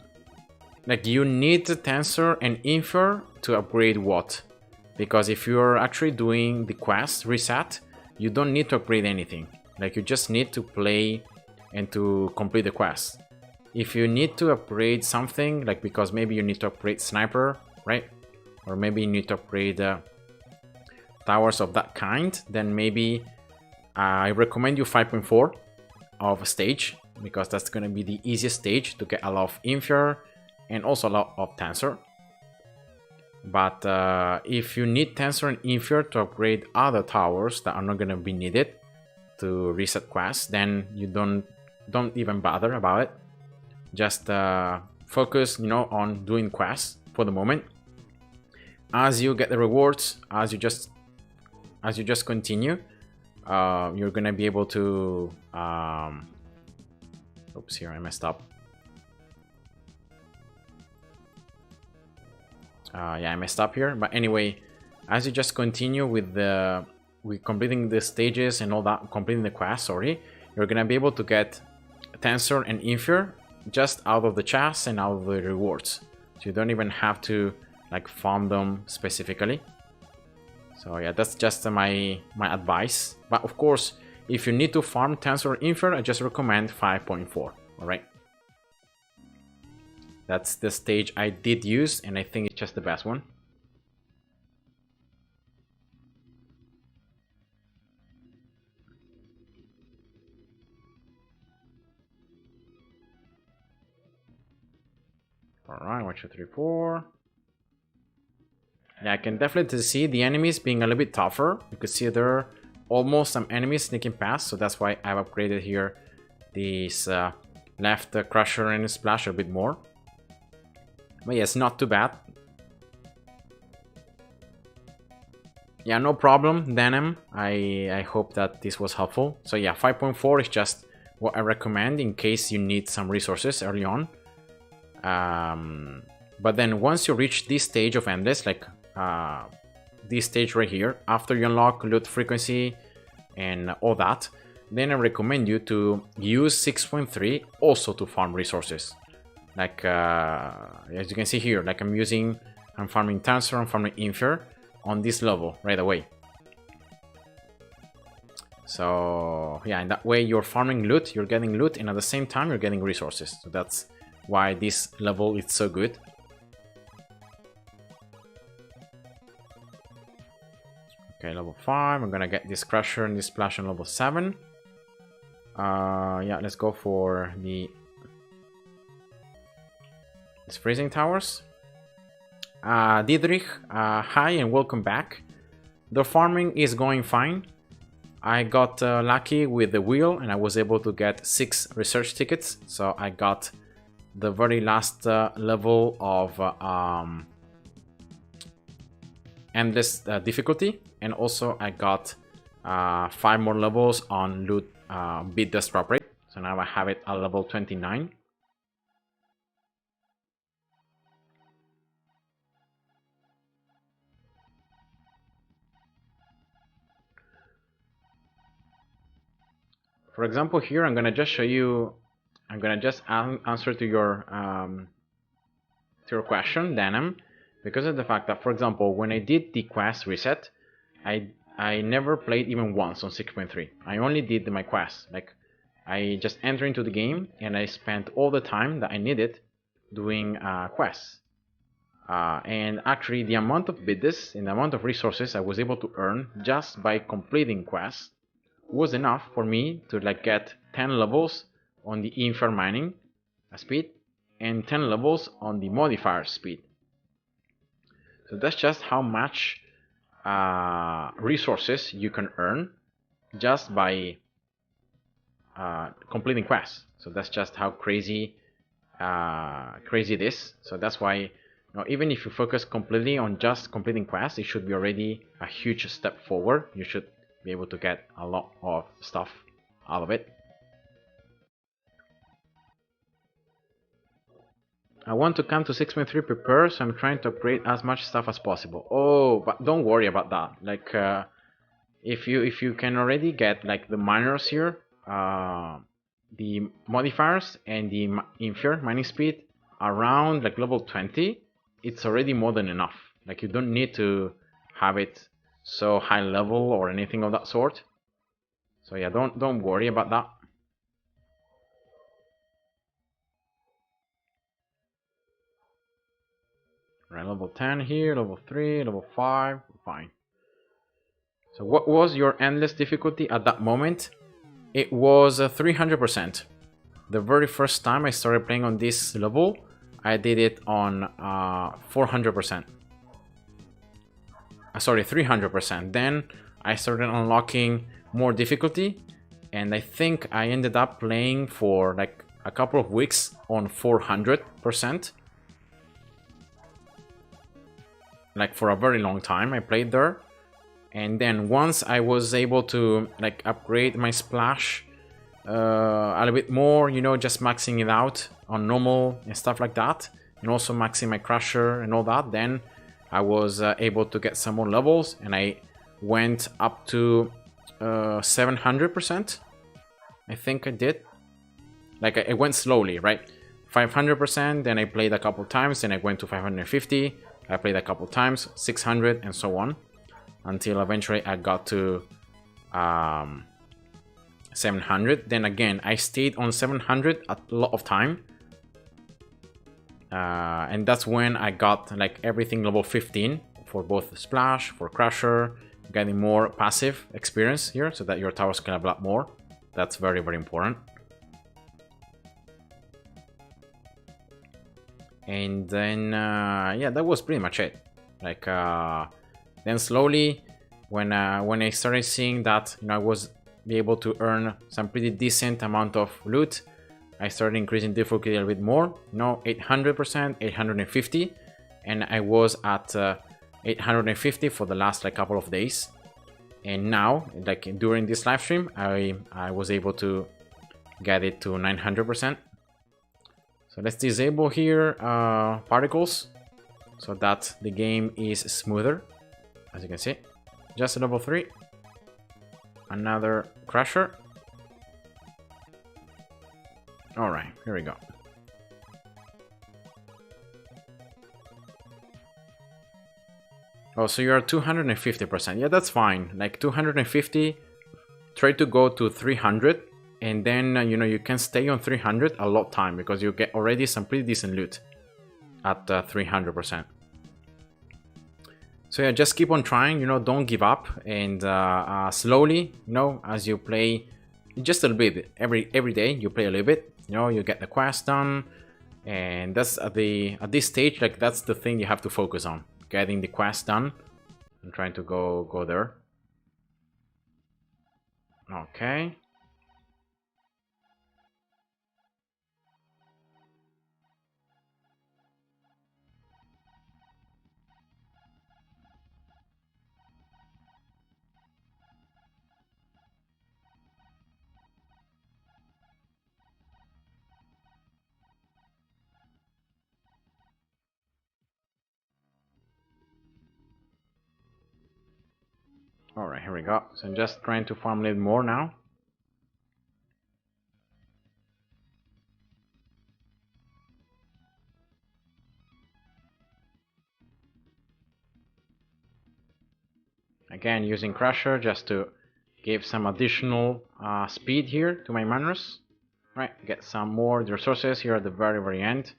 like, you need the Tensor and Infure to upgrade what? Because if you're actually doing the quest reset, you don't need to upgrade anything. Like, you just need to play and to complete the quest. If you need to upgrade something, like because maybe you need to upgrade Sniper, right? Or maybe you need to upgrade towers of that kind, then maybe I recommend you 5.4 of stage, because that's going to be the easiest stage to get a lot of Infure and also a lot of Tensor. But if you need Tensor and Infure to upgrade other towers that are not going to be needed to reset quests, then you don't even bother about it. Just focus, on doing quests for the moment. As you get the rewards, as you just continue, you're gonna be able to. Oops, here I messed up. Yeah, I messed up here. But anyway, as you just continue with completing the stages and all that, completing the quest, sorry, you're gonna be able to get Tensor and Infure just out of the chests and out of the rewards. So you don't even have to like farm them specifically. So yeah, that's just my advice. But of course, if you need to farm Tensor Infure, I just recommend 5.4. Alright. That's the stage I did use, and I think it's just the best one. Alright, 1, 2, 3, 4. Yeah, I can definitely see the enemies being a little bit tougher. You could see there are almost some enemies sneaking past, so that's why I've upgraded here this left Crusher and Splash a bit more. But yeah, it's not too bad. Yeah, no problem, Denim. I hope that this was helpful. So yeah, 5.4 is just what I recommend in case you need some resources early on. But then once you reach this stage of Endless, like this stage right here, after you unlock loot frequency and all that, then I recommend you to use 6.3 also to farm resources. Like as you can see here, like I'm farming Tensor, I'm farming Infure on this level right away. So yeah, in that way you're farming loot, you're getting loot, and at the same time you're getting resources. So that's why this level is so good. Okay, level 5, I'm gonna get this Crusher and this Splash on level 7. Yeah, let's go for these Freezing Towers. Dietrich, hi and welcome back. The farming is going fine. I got lucky with the wheel and I was able to get 6 research tickets. So I got the very last level of Endless difficulty, and also I got 5 more levels on loot beat the drop rate. So now I have it at level 29. For example, here I'm gonna just show you. I'm gonna just answer to your question, Denim, because of the fact that, for example, when I did the quest reset, I never played even once on 6.3. I only did my quest. Like, I just entered into the game and I spent all the time that I needed doing quests. And actually, the amount of biddes and the amount of resources I was able to earn just by completing quests was enough for me to like get 10 levels on the Infra mining speed and 10 levels on the modifier speed. So that's just how much resources you can earn just by completing quests. So that's just how crazy it is. So that's why, even if you focus completely on just completing quests, it should be already a huge step forward. You should be able to get a lot of stuff out of it. I want to come to 6.3 prepared, so I'm trying to upgrade as much stuff as possible. Oh, but don't worry about that. Like, if you can already get like the miners here, the modifiers and the infer mining speed around like level 20, it's already more than enough. Like, you don't need to have it so high level or anything of that sort. So yeah, don't worry about that. Right, level 10 here, level 3, level 5, fine. So what was your endless difficulty at that moment? It was 300%. The very first time I started playing on this level, I did it on 400%. Sorry, 300%. Then I started unlocking more difficulty, and I think I ended up playing for like a couple of weeks on 400%. Like for a very long time I played there. And then once I was able to like upgrade my splash a little bit more, you know, just maxing it out on normal and stuff like that, and also maxing my crusher and all that, then I was able to get some more levels, and I went up to 700%. I think I did. Like, it went slowly, right? 500%, then I played a couple times, then I went to 550, I played a couple times, 600, and so on, until eventually I got to 700. Then again, I stayed on 700 a lot of time, and that's when I got like everything level 15 for both splash, for crusher, getting more passive experience here so that your towers can level up more. That's very, very important. And then yeah, that was pretty much it. Like then slowly, when I started seeing that, you know, I was be able to earn some pretty decent amount of loot, I started increasing difficulty a little bit more. You know, 800%, 850, and I was at 850 for the last like couple of days. And now, like during this live stream, I was able to get it to 900%. So let's disable here particles so that the game is smoother. As you can see, just a level 3. Another crusher. All right, here we go. Oh, so you're 250%. Yeah, that's fine. Like 250, try to go to 300, and then you know, you can stay on 300 a lot time because you get already some pretty decent loot at 300%. So yeah, just keep on trying, you know, don't give up, and slowly, you know, as you play just a little bit, every day you play a little bit, you know, you get the quest done, and that's at this stage, like that's the thing you have to focus on, getting the quest done and trying to go there. Okay. Alright, here we go. So I'm just trying to farm a little more now. Again, using Crusher just to give some additional speed here to my miners. Right, get some more resources here at the very end.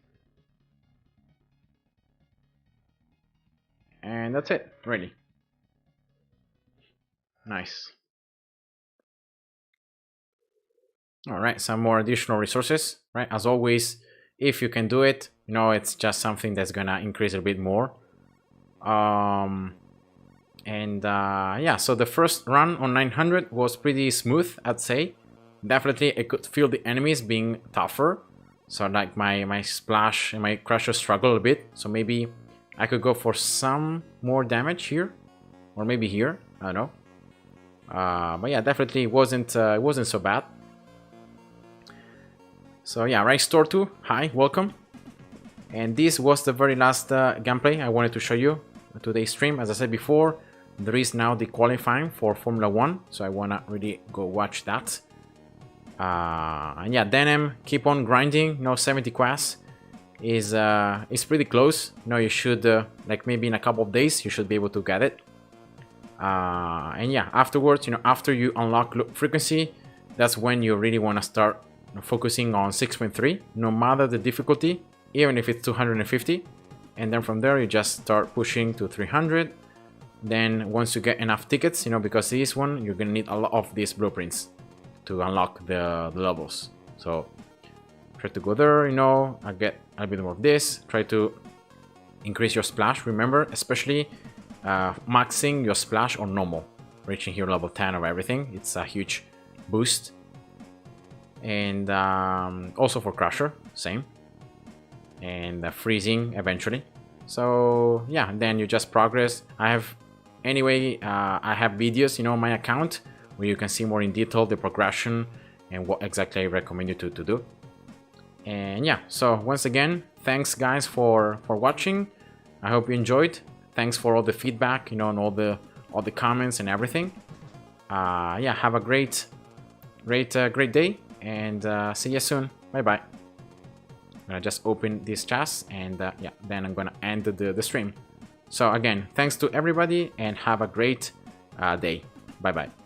And that's it, really. Nice. Alright, some more additional resources, right? As always, if you can do it, you know, it's just something that's gonna increase a bit more. Yeah, so the first run on 900 was pretty smooth, I'd say. Definitely, I could feel the enemies being tougher. So like my splash and my crusher struggle a bit. So maybe I could go for some more damage here, or maybe here. I don't know. But yeah, definitely it wasn't so bad. So yeah, right, Store 2, hi, welcome. And this was the very last gameplay I wanted to show you today's stream. As I said before, there is now the qualifying for Formula 1, so I wanna really go watch that. And yeah, Denim, keep on grinding. 70 quests is pretty close. You should like maybe in a couple of days you should be able to get it. And yeah, afterwards, after you unlock frequency, that's when you really want to start focusing on 6.3, no matter the difficulty, even if it's 250. And then from there you just start pushing to 300. Then once you get enough tickets, because this one you're gonna need a lot of these blueprints to unlock the levels. So try to go there, I get a bit more of this. Try to increase your splash. Remember, especially maxing your splash on normal, reaching here level 10 of everything. It's a huge boost. And also for Crusher, same. And freezing eventually. So yeah, then you just progress. I have videos, on my account where you can see more in detail the progression and what exactly I recommend you to do. And yeah, so once again, thanks guys for watching. I hope you enjoyed. Thanks for all the feedback, and all the comments and everything. Yeah, have a great day, and see you soon. Bye bye. I'm gonna just open this chest, and yeah, then I'm gonna end the stream. So again, thanks to everybody, and have a great day. Bye bye.